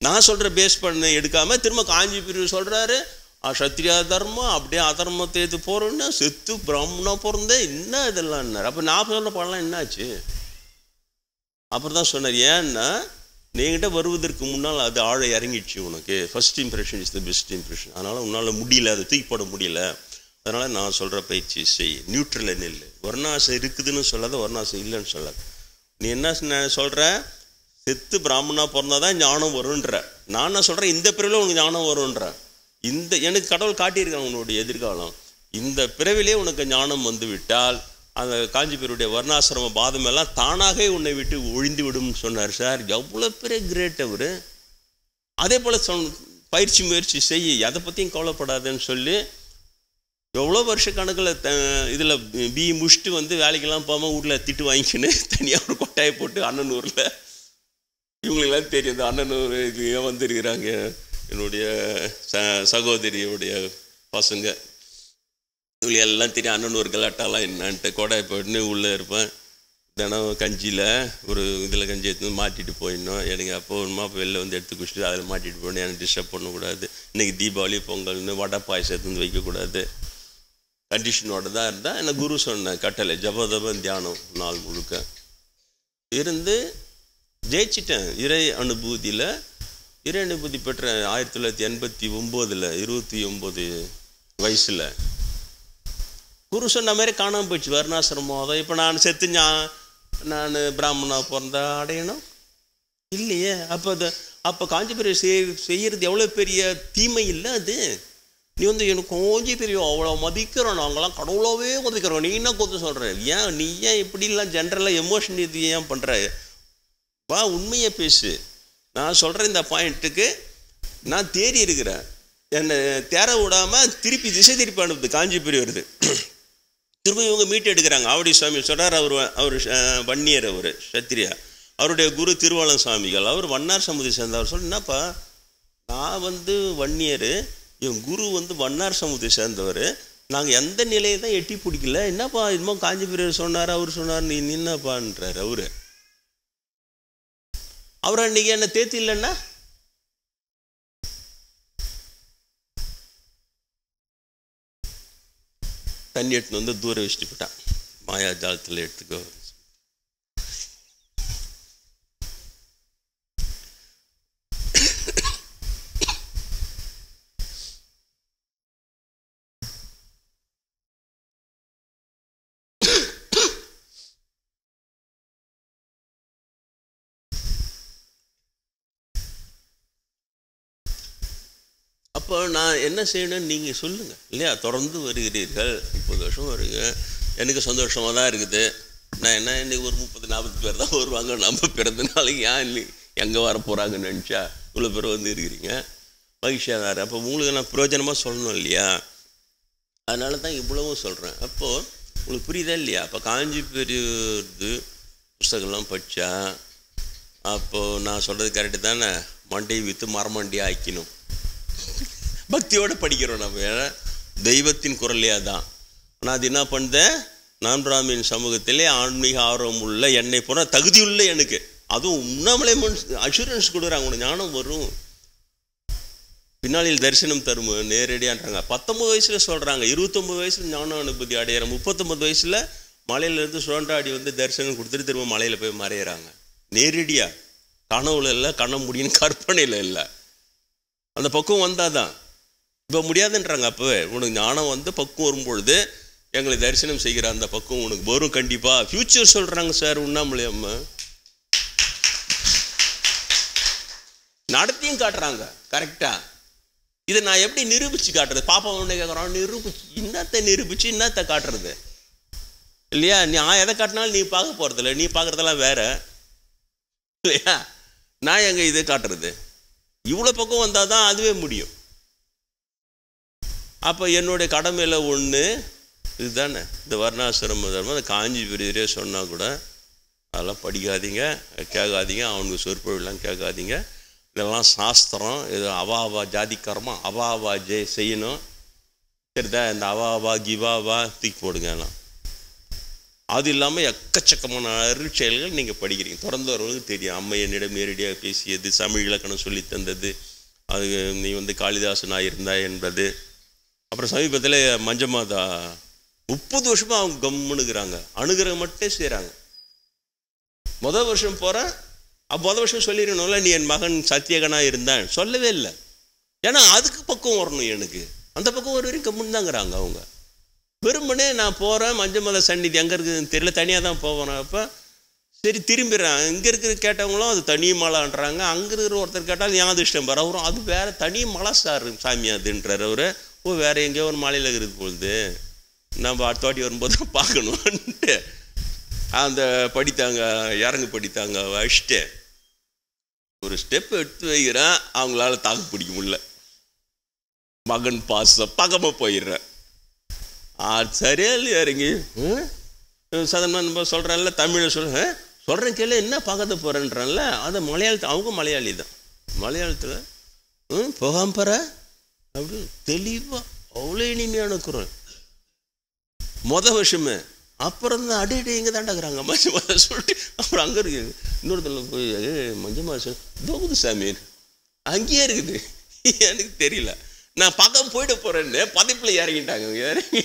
நான் சொல்கிற பேஸ் பண்ண எடுக்காமல் திரும்ப காஞ்சி பிரிவு சொல்கிறாரு, சத்திரியா தர்மம் அப்படியே அதர்மத்தை எடுத்து போகிறோன்னு செத்து பிராமணா பிறந்தேன் என்ன இதெல்லாம்னார். அப்போ நான் சொல்ல பாடலாம் என்னாச்சு? அப்புறம் தான் சொன்னார், ஏன்னா நீங்கிட்ட வருவதற்கு முன்னால் அது ஆழ இறங்கிடுச்சு உனக்கு. First impression is the best impression. அதனால் உன்னால் முடியல, அதை தூக்கி போட முடியல. அதனால் நான் சொல்கிற பயிற்சி செய், நியூட்ரல் நெல். வர்ணாசை இருக்குதுன்னு சொல்லாத, வர்ணாசை இல்லைன்னு சொல்லாது. நீ என்ன சொல்கிற, செத்து பிராமணா பிறந்தா தான் ஞானம் வரும்ன்ற. நான் என்ன சொல்கிறேன், இந்த பிறவிலே உனக்கு ஞானம் வரும்ன்ற. இந்த எனக்கு கடவுள் காட்டியிருக்காங்க உன்னுடைய எதிர்காலம். இந்த பிறவிலே உனக்கு ஞானம் வந்து விட்டால் அந்த காஞ்சிபுருடைய வர்ணாசிரம பாதம் எல்லாம் தானாகவே உன்னை விட்டு ஒழிந்து விடும்னு சொன்னார். சார் எவ்வளோ பெரிய கிரேட் அவர். அதே போல் பயிற்சி முயற்சி செய், அதை பற்றியும் கவலைப்படாதுன்னு சொல்லி எவ்வளோ வருஷ கணக்கில் இதில் பிஇ முடிச்சுட்டு வந்து வேலைக்கெல்லாம் போகாமல் வீட்டில் திட்டு வாங்கிக்கின்னு தனியாக ஒரு கொட்டாயை போட்டு அண்ணனூரில் இவங்களுக்கெல்லாம் தெரியும். இந்த அண்ணனூர் இது வந்துருக்கிறாங்க என்னுடைய சகோதரியுடைய பசங்க, இவங்க எல்லாம் தெரியும். அண்ணனூர் கலாட்டாலாம் என்னான்ட்டு கொடாய் போட்டுன்னு உள்ளே இருப்பேன். தினம் கஞ்சியில் ஒரு இதில் கஞ்சி எடுத்து மாட்டிட்டு போயிடணும். எனக்கு அப்போ ஒரு மாப்பு வெளில வந்து எடுத்து குடிச்சிட்டு அதில் மாட்டிட்டு போகணும். எனக்கு டிஸ்டர்ப் பண்ணக்கூடாது. இன்றைக்கி தீபாவளி பொங்கல்னு வடை பாயசத்து வந்து வைக்கக்கூடாது. கண்டிஷனோடு தான் இருந்தால் என்ன குரு சொன்ன கட்டளை ஜபதபம் தியானம் நாள் முழுக்க இருந்து ஜெயிச்சிட்டேன். இறை அனுபூதியில் இறை அனுபூதி பெற்ற 1989 29 வயசில் குரு சொன்ன மாதிரி காணாமல் போயிடுச்சு வர்ணாசிரமம். அதை இப்போ நான் செத்து நான் பிராமணா பிறந்தா அடையணும் இல்லையே. அப்போ காஞ்சிபுரம் செய்கிறது எவ்வளோ பெரிய தீமை இல்லை அது. நீ எனக்கு கொஞ்சம் பெரிய அவ்வளோ மதிக்கிறோம், நாங்களாம் கடவுளாகவே மதிக்கிறோம், நீ என்ன கொத்து சொல்கிற, நீ ஏன் இப்படிலாம் ஜென்ரலாக எமோஷன் இது ஏன் பண்ணுற, வா உண்மையை பேசு. நான் சொல்கிற இந்த பாயிண்ட்டுக்கு நான் தேறி இருக்கிறேன், என்னை தேர விடாமல் திருப்பி திசை திருப்பி அனுப்புது. காஞ்சிபுரம் வருது, திரும்ப இவங்க மீட்டு எடுக்கிறாங்க. ஆவடி சுவாமி சொல்கிறார், அவர் வன்னியர், அவர் சத்திரியா, அவருடைய குரு திருவாளன் சுவாமிகள், அவர் வண்ணார் சமுதியை சேர்ந்தவர். சொல்ல என்னப்பா நான் வன்னியர், என் குரு வண்ணார் சமுதியை சேர்ந்தவர், நாங்கள் எந்த நிலையை தான் எட்டி பிடிக்கல, என்னப்பா இன்னும் காஞ்சிபுரம் சொன்னார், அவர் சொன்னார், நீ நின்னப்பான்றார். அவர் அன்றைக்கி என்ன தேத்தி இல்லைன்னா தண்ணி எடுத்துன்னு தூரம் வச்சுட்டு போட்டான். மாயா ஜாலத்தில் எடுத்துக்கோ. அப்போ நான் என்ன செய்யணும்னு நீங்கள் சொல்லுங்கள் இல்லையா. தொடர்ந்து வருகிறீர்கள், 30 வருஷம் வருங்க, எனக்கு சந்தோஷமாக தான் இருக்குது. நான் என்ன இன்றைக்கி ஒரு 30-40 பேர் தான் வருவாங்க, நம்ம பிறந்த நாளைக்கு ஏன் எங்கே வர போகிறாங்கன்னு நினச்சா இவ்வளோ பேர் இருக்கிறீங்க, மகிழ்ச்சியாக தான். அப்போ உங்களுக்கு நான் பிரயோஜனமாக சொல்லணும் இல்லையா, அதனால தான் இவ்வளவும் சொல்கிறேன். அப்போது உங்களுக்கு புரியுதா இல்லையா. அப்போ காஞ்சிபுரம் புஸ்தகம்லாம் படித்தா அப்போது நான் சொல்கிறது கரெக்டு தானே. மண்டையை விற்று மரமண்டி ஆக்கணும், பக்தியோடு படிக்கிறோம் நம்ம, ஏன்னா தெய்வத்தின் குரலே தான். ஆனால் அது என்ன பண்ணுதேன், நான் பிராமின் சமூகத்திலே ஆன்மீக ஆர்வம் உள்ள என்னை போனால் தகுதியுள்ள எனக்கு, அதுவும் உண்ணாமலே அஷூரன்ஸ் கொடுக்குறாங்க, உனக்கு ஞானம் வரும், பின்னாளில் தரிசனம் தரும் நேரடியான்றாங்க. 19 வயசில் சொல்கிறாங்க, 29 வயசில் ஞான அனுபூதி அடையிற, 39 வயசில் மலையிலேருந்து சுழண்டாடி தரிசனம் கொடுத்துட்டு திரும்ப மலையில் போய் மறையிறாங்க. நேரடியாக, கனவுல இல்லை, கண்ண முடியும் கற்பனையில் இல்லை, அந்த பக்குவம் வந்தால் தான். இப்போ முடியாதுன்றாங்க. அப்போ உனக்கு ஞானம் பக்குவம் வரும்பொழுது எங்களை தரிசனம் செய்கிற அந்த பக்குவம் உனக்கு வரும் கண்டிப்பாக. ஃப்யூச்சர் சொல்கிறாங்க சார் உண்ணாமலே அம்மா, நடத்தியும் காட்டுறாங்க கரெக்டாக. இதை நான் எப்படி நிரூபித்து காட்டுறது, பாப்பா ஒன்று கேட்குறான், நிரூபித்து என்னத்தை காட்டுறது இல்லையா. நான் எதை காட்டினாலும் நீ பார்க்க போகிறதில்ல, நீ பார்க்குறதெல்லாம் வேற இல்லையா. நான் எங்கே இதை காட்டுறது, இவ்வளோ பக்கம் வந்தால் தான் அதுவே முடியும். அப்போ என்னுடைய கடமையில் ஒன்று இதுதானே, இந்த வர்ணாசிரம தர்மம். அந்த காஞ்சிபுரியரே சொன்னால் கூட அதெல்லாம் படிக்காதீங்க, கேட்காதீங்க, அவனுக்கு சொற்பொழிலாம் கேட்காதீங்க, இதெல்லாம் சாஸ்திரம், இது அவாவா ஜாதிக்காரமாக அவாவா செய்யணும் சரிதான். இந்த அவாவா கிவாவா தூக்கி போடுங்க எல்லாம். அது இல்லாமல் எக்கச்சக்கமான அருட்செயல்கள் நீங்கள் படிக்கிறீங்க, தொடர்ந்து வரவங்களுக்கு தெரியும். அம்மை என்னிடம் நேரடியாக பேசியது, தமிழ் இலக்கணம் சொல்லி தந்தது, அது நீ காளிதாசனாக இருந்தா என்பது. அப்புறம் சமீபத்தில் மஞ்சமாதா 30 வருஷமாக அவங்க கம்முனுக்குறாங்க, அணுகிற மட்டும் செய்கிறாங்க. முதல் வருஷம் போகிறேன், முதல் வருஷம் சொல்லிடணும்ல, நீ என் மகன் சத்தியகனாக இருந்தான், சொல்லவே இல்லை. ஏன்னா அதுக்கு பக்கம் வரணும், எனக்கு அந்த பக்கம் ஒரு வரைக்கும் கம்முன்னு தாங்கிறாங்க அவங்க. வெறுமனே நான் போகிறேன், மஞ்சமத சந்நிதி எங்கே இருக்குதுன்னு தெரியல, தனியாக தான் போவேன். அப்போ சரி திரும்பிடுறேன், இங்கே இருக்கிற கேட்டவங்களும் அது தனி மலைன்றாங்க, அங்கே இருக்கிற ஒருத்தர் கேட்டாலும் யாது இஷ்டம் பாரு, அவரும் அது வேறு தனி மலை சார் சாமி அதுன்றார் அவர். வேறு எங்கேயோ ஒரு மலையில் இருக்கிறது பொழுது நம்ம அடுத்த வாட்டி வரும்போது பார்க்கணுன்ட்டு அந்த படித்தாங்க இறங்கு படித்தாங்க வச்சுட்டு ஒரு ஸ்டெப் எடுத்து வைக்கிறேன், அவங்களால தாக்கு பிடிக்க முடியல, மகன் பாசம் பக்கமாக போயிடுறேன். சரியா இல்லையா இறங்கி சாதாரணமாக நம்ம சொல்கிறேன்ல, தமிழை சொல்கிறேன் கேள்வி என்ன பார்க்கறது போகிறேன்றான்ல, அதை மலையாளத்தில் அவங்க மலையாளி தான், மலையாளத்தில் போகாம்பற அப்படி தெளிவாக அவ்வளோ இனிமையான குரல் மொதல் வருஷமே. அப்புறம் தான் அடி இங்கே தாண்டாக்குறாங்க மஞ்சள் சொல்லிட்டு அப்புறம் அங்கே இருக்கு இன்னொருத்தரில் போய் மஞ்சள் மாதம் தோகுது சாமி அங்கேயே இருக்குது, எனக்கு தெரியல, நான் பக்கம் போயிட்டு போகிறேன்னு பதிப்பில் இறங்கிட்டாங்க. இறங்கி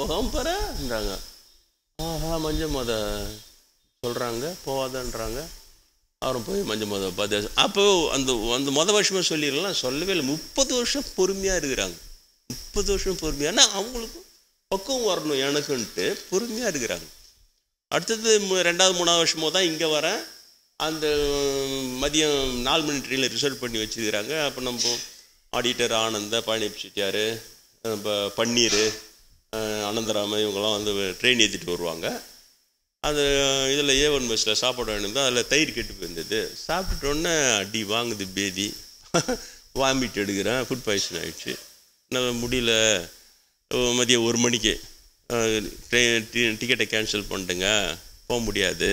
போகாமல் பாருன்றாங்க. ஆஹா மஞ்சள் மொத சொல்கிறாங்க போகாதன்றாங்க. அவரும் போய் மஞ்சள் மொத பார்த்து அப்போ அந்த அந்த வருஷமாக சொல்லிடலாம், சொல்லவே இல்லை. 30 வருஷம் பொறுமையாக இருக்கிறாங்க. 30 வருஷம் பொறுமையாக, ஆனால் அவங்களுக்கும் பக்குவம் வரணும் எனக்குன்ட்டு பொறுமையாக இருக்கிறாங்க. அடுத்தது 2வது 3வது வருஷமோ தான் இங்கே வரேன். அந்த மதியம் 4 மணி ட்ரெயினில் ரிசர்வ் பண்ணி வச்சுருக்கிறாங்க. அப்போ நம்ம ஆடிட்டர் ஆனந்த, பழனியப்ப செட்டியார், இப்போ பன்னீர், அனந்தராம இவங்கெல்லாம் வந்து ட்ரெயின் ஏற்றிட்டு வருவாங்க. அது இதில் A1 பஸ்ஸில் சாப்பாடு வேணும்தான். அதில் தயிர் கெட்டு போயிருந்தது. சாப்பிட்டுட்டோன்னே அடி வாங்குது பேதி, வாமிட் எடுக்கிறேன், ஃபுட் பாய்சன் ஆகிடுச்சு. நம்ம முடியல. மதியம் 1 மணிக்கு டிக்கெட்டை கேன்சல் பண்ணிட்டுங்க, போக முடியாது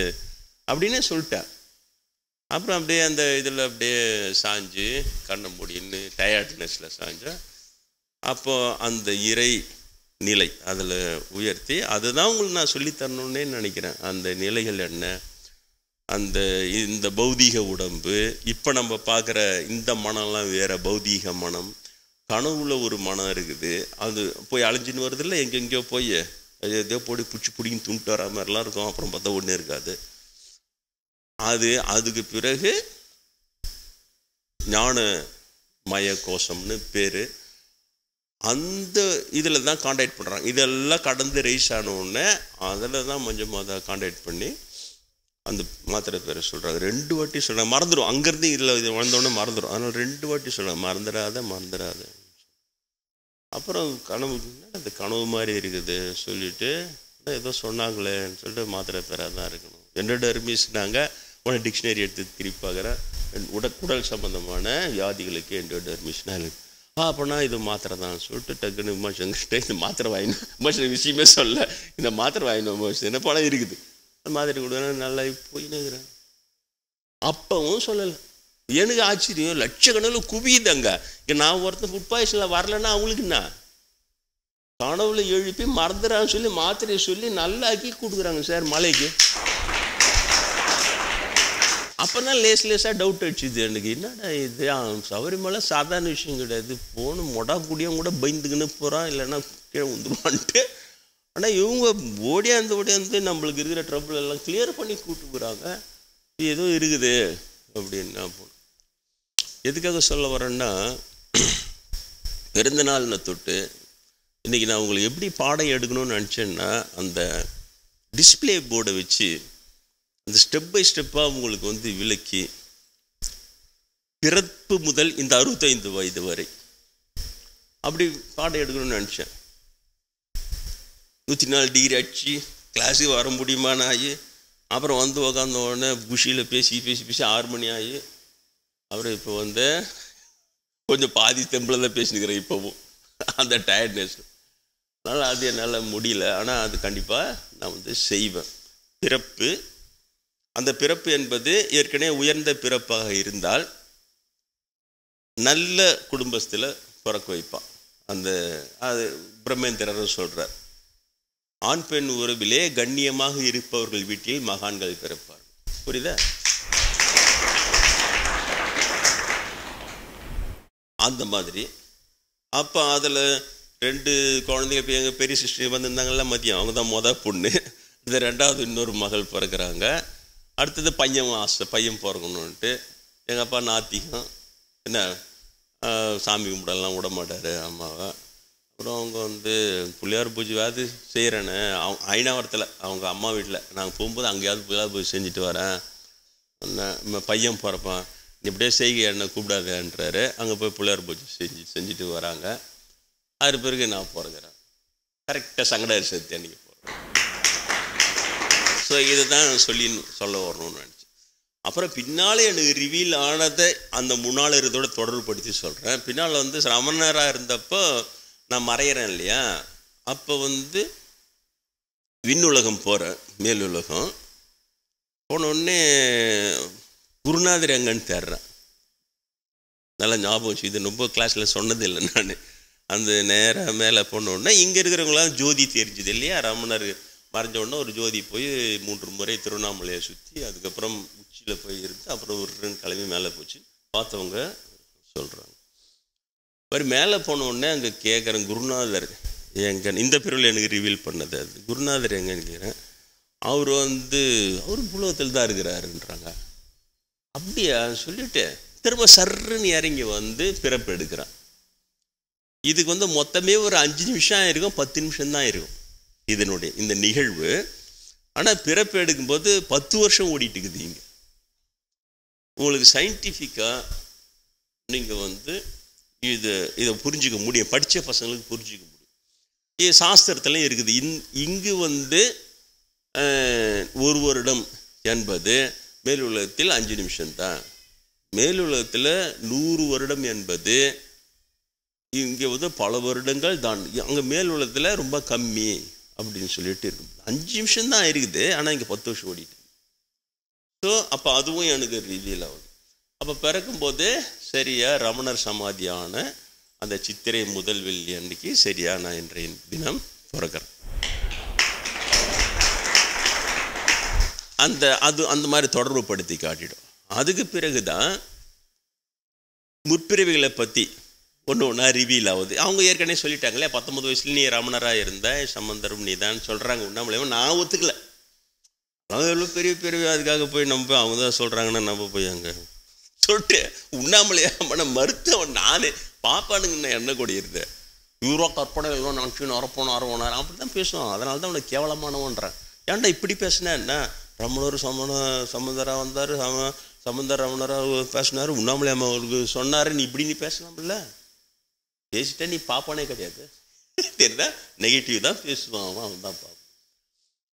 அப்படின்னே சொல்லிட்டேன். அப்புறம் அப்படியே அந்த இதில் அப்படியே சாஞ்சு கண்ணை முடின்னு டயர்ட்னஸில் சாஞ்சேன். அப்போ அந்த இறை நிலை அதில் உயர்த்தி, அதுதான் உங்களுக்கு நான் சொல்லித்தரணுன்னே நினைக்கிறேன். அந்த நிலைகள் என்ன, அந்த இந்த பௌதீக உடம்பு, இப்போ நம்ம பார்க்குற இந்த மனம்லாம் வேறு பௌதீக மனம், கனவுல ஒரு மனம் இருக்குது, அது போய் அழிஞ்சின்னு வருதில்ல, எங்கெங்கேயோ போய் எதோ போய் பிடிங்கின்னு துண்டுட்டு வர மாதிரிலாம் இருக்கும். அப்புறம் பார்த்தா ஒன்றும் இருக்காது. அதுக்கு பிறகு ஞான மய கோஷம்னு பேர். அந்த இதில் தான் கான்டாக்ட் பண்ணுறாங்க. இதெல்லாம் கடந்து ரைஸ் ஆனோடனே அதில் தான் மஞ்சள் கான்டாக்ட் பண்ணி அந்த மாத்திரை பேரை சொல்கிறாங்க. 2 வாட்டி சொல்கிறாங்க. மறந்துடும், அங்கேருந்து இதில் இது வந்தோடனே மறந்துடும். அதனால் 2 வாட்டி சொல்கிறாங்க, மறந்துடாத. அப்புறம் கனவு, அந்த கனவு மாதிரி இருக்குது சொல்லிவிட்டு ஏதோ சொன்னாங்களேன்னு சொல்லிட்டு மாத்திரை பேராக தான் இருக்கணும். எண்டோடெர்மிஸ்னாங்க. உடனே டிக்ஷனரி எடுத்து திருப்பி பார்க்குறேன். உடல் சம்பந்தமான வியாதிகளுக்கு எண்டோடெர்மிஸ்னா இருக்குது. அப்போனா இது மாத்திரை தான் சொல்லிட்டு டக்குன்னு விமர்சனங்கிட்ட இந்த மாத்திரை வாங்கினோம். விமர்சன விஷயமே சொல்ல, இந்த மாத்திரை வாங்கினோம் விமர்சனம் என்ன பணம் இருக்குது, அந்த மாதிரி கொடுத்தா நல்லா போயின்னு இருக்கிறேன். அப்பவும் சொல்லலை. எனக்கு ஆச்சரியம், லட்சக்கணக்கில் குவியுதாங்க. இங்கே நான் ஒருத்தன் ஃபுட் பாய்சனில் வரலன்னா அவங்களுக்கு என்ன, கனவுல எழுப்பி மறந்துடான்னு சொல்லி மாத்திரையை சொல்லி நல்லாக்கி கொடுக்குறாங்க சார் மலைக்கு. அப்போ தான் லேஸாக டவுட் அடிச்சுது எனக்கு. என்னடா இது, சபரிமலை சாதாரண விஷயம் கிடையாது. போகணும் மொடா கூடியும் கூட பயந்துக்குன்னு போகிறான், இல்லைன்னா கீழே வந்துடுவான்ட்டு. ஆனால் இவங்க ஓடியாந்து நம்மளுக்கு இருக்கிற ட்ரபிள் எல்லாம் கிளியர் பண்ணி கூப்பிட்டு போகிறாங்க. ஏதோ இருக்குது அப்படின்னா போகணும். எதுக்காக சொல்ல வரேன்னா, பிறந்த நாள்னு தொட்டு இன்றைக்கி நான் உங்களுக்கு எப்படி பாடம் எடுக்கணும்னு நினச்சேன்னா, அந்த டிஸ்பிளே போர்டை வச்சு அந்த ஸ்டெப் பை ஸ்டெப்பாக உங்களுக்கு வந்து விளக்கி, பிறப்பு முதல் இந்த 65 வயது வரை அப்படி பாடம் எடுக்கணும்னு நினச்சேன். 104 டிகிரி அடிச்சு கிளாஸுக்கு வர முடியுமான்னு ஆகி, அப்புறம் வந்து உக்காந்த உடனே குஷியில் பேசி 6 மணி ஆகி, அப்புறம் இப்போ வந்து கொஞ்சம் பாதி தெம்பில் தான் பேசினுக்கிறேன் இப்போவும், அந்த டயர்ட்னஸ். அதனால் அது என்னால் முடியல. ஆனால் அது கண்டிப்பாக நான் வந்து செய்வேன். பிறப்பு, அந்த பிறப்பு என்பது ஏற்கனவே உயர்ந்த பிறப்பாக இருந்தால் நல்ல குடும்பத்தில் பிறக்க வைப்பான். அது பிரம்மேந்திரர் சொல்கிறார், ஆண் பெண் உறவிலே கண்ணியமாக இருப்பவர்கள் வீட்டில் மகான்கள் பிறப்பார். புரியுதா? அந்த மாதிரி. அப்போ அதில் 2 குழந்தைங்க, இப்போ எங்கள் பெரிய சிஸ்டர் வந்திருந்தாங்கல்ல மதியம், அவங்க தான் பொண்ணு. இந்த 2வது இன்னொரு மகள் பிறக்கிறாங்க. அடுத்தது பையன் ஆசை, பையன் பிறக்கணுன்ட்டு. எங்கள் அப்பா நாத்திகம், என்ன சாமி கும்பிடலாம் விட மாட்டார் அம்மாவை. அப்புறம் அவங்க வந்து பிள்ளையார் பூஜையாவது செய்கிறேன்னு ஐநாவரத்தில் அவங்க அம்மா வீட்டில் நாங்கள் போகும்போது அங்கேயாவது பிள்ளையார் பூஜை செஞ்சுட்டு வரேன். பையன் பிறப்பான், இப்படியே செய்க என்ன கூப்பிடாதேன்றாரு. அங்கே போய் பிள்ளையார் பூஜை செஞ்சுட்டு வராங்க. அது பிறகு நான் பிறகுறேன். கரெக்டாக சங்கடாரி சதுர்த்தி அன்றைக்கி போகிறேன். ஸோ இதை தான் சொல்ல வரணும்னு நினச்சேன். அப்புறம் பின்னால் எனக்கு ரிவீல் ஆனதை அந்த முன்னாள் இருந்தோட தொடர்புபடுத்தி சொல்கிறேன். பின்னால் வந்து ரமணராக இருந்தப்போ நான் மறையிறேன் இல்லையா, அப்போ வந்து விண்ணுலகம் போகிறேன், மேலுலகம் போனோடனே குருநாதர் எங்கன்னு தேடுறேன். நல்லா ஞாபகம் வச்சு, இது ரொம்ப கிளாஸில் சொன்னது இல்லை நான். அந்த நேராக மேலே போனோடனே இங்கே இருக்கிறவங்களாம் ஜோதி தெரிஞ்சுது இல்லையா, ரமணர் மறைஞ்ச உடனே ஒரு ஜோதி போய் 3 முறை திருவண்ணாமலையை சுற்றி அதுக்கப்புறம் உச்சியில் போய் இருந்து அப்புறம் ஒரு 2 கிளம்பி மேலே போச்சு. பார்த்தவங்க சொல்கிறாங்க. மாதிரி மேலே போனோடனே அங்கே கேட்குறேன், குருநாதர் எங்க இந்த பிரிவில் எனக்கு ரிவீல் பண்ணது அது குருநாதர் எங்கன்னு கேட்குறேன். அவர் புலகத்தில் தான் இருக்கிறாருன்றாங்க. அப்படியா சொல்லிட்டு திரும்ப சர்ன்னு இறங்கி பிறப்பு எடுக்கிறான். இதுக்கு மொத்தமே ஒரு 5 நிமிஷம் இருக்கும், 10 நிமிஷம் தான் இருக்கும் இதனுடைய இந்த நிகழ்வு. ஆனால் பிறப்பு எடுக்கும்போது 10 வருஷம் ஓடிட்டு இருக்குது. இங்கே உங்களுக்கு சயின்டிஃபிக்காக நீங்கள் இதை புரிஞ்சிக்க முடியும், படித்த பசங்களுக்கு புரிஞ்சிக்க முடியும். இது சாஸ்திரத்துலையும் இருக்குது. இங்கு 1 வருடம் என்பது மேலுலகத்தில் 5 நிமிஷம்தான். மேலுலகத்தில் 100 வருடம் என்பது இங்கே பல வருடங்கள் தான். அங்கே மேலுலகத்தில் ரொம்ப கம்மி அப்படின்னு சொல்லிட்டு இருக்கு. 5 நிமிஷம் தான் இருக்குது, ஆனால் இங்கே 10 வருஷம் ஓடிட்டு. ஸோ அப்போ அதுவும் எனக்கு ரிவீல் ஆகுது. அப்போ பிறக்கும்போது சரியா ரமணர் சமாதியான அந்த சித்திரை முதல் வெள்ளி அன்னைக்கு சரியா நான் இன்றைய தினம் பிறக்கிறேன். அந்த மாதிரி தொடர்பு படுத்தி காட்டிடும். அதுக்கு பிறகுதான் முற்பிறவிகளை பற்றி ஒன்று ஒன்றா ரிவீல் ஆகுது. அவங்க ஏற்கனவே சொல்லிட்டாங்களே 19 வயசுல நீ ரமணராக இருந்த சம்பந்தரும் நீ தான் சொல்கிறாங்க. உண்ணாமலையோ நான் ஒத்துக்கல. அவங்க எவ்வளோ பெரிய அதுக்காக போய் நம்ம அவங்க தான் சொல்கிறாங்கன்னா நம்ம போய் அங்கே சொல்லிட்டு உண்ணாமலையா மறுத்தவன் நானே பாப்பானுங்க என்ன கொடி இருந்தேன். இவரோ கற்பனை எல்லாம் நினச்சி அரப்போனார் அப்படி தான் பேசுவான். அதனால தான் அவனை கேவலமானவன்றான். ஏன்டா இப்படி பேசினா என்ன? ரமணர் சம்பந்தராக வந்தார், சம்பந்தர் ரமணராக பேசினார், உண்ணாமலையாம அவருக்கு சொன்னார், நீ இப்படி பேசலாம்ல. பேசிட்டா நீ பாப்பானே கிடையாது. தெரியுதா? நெகட்டிவ் தான் பேசுவான் அவன் தான் பார்ப்பான்.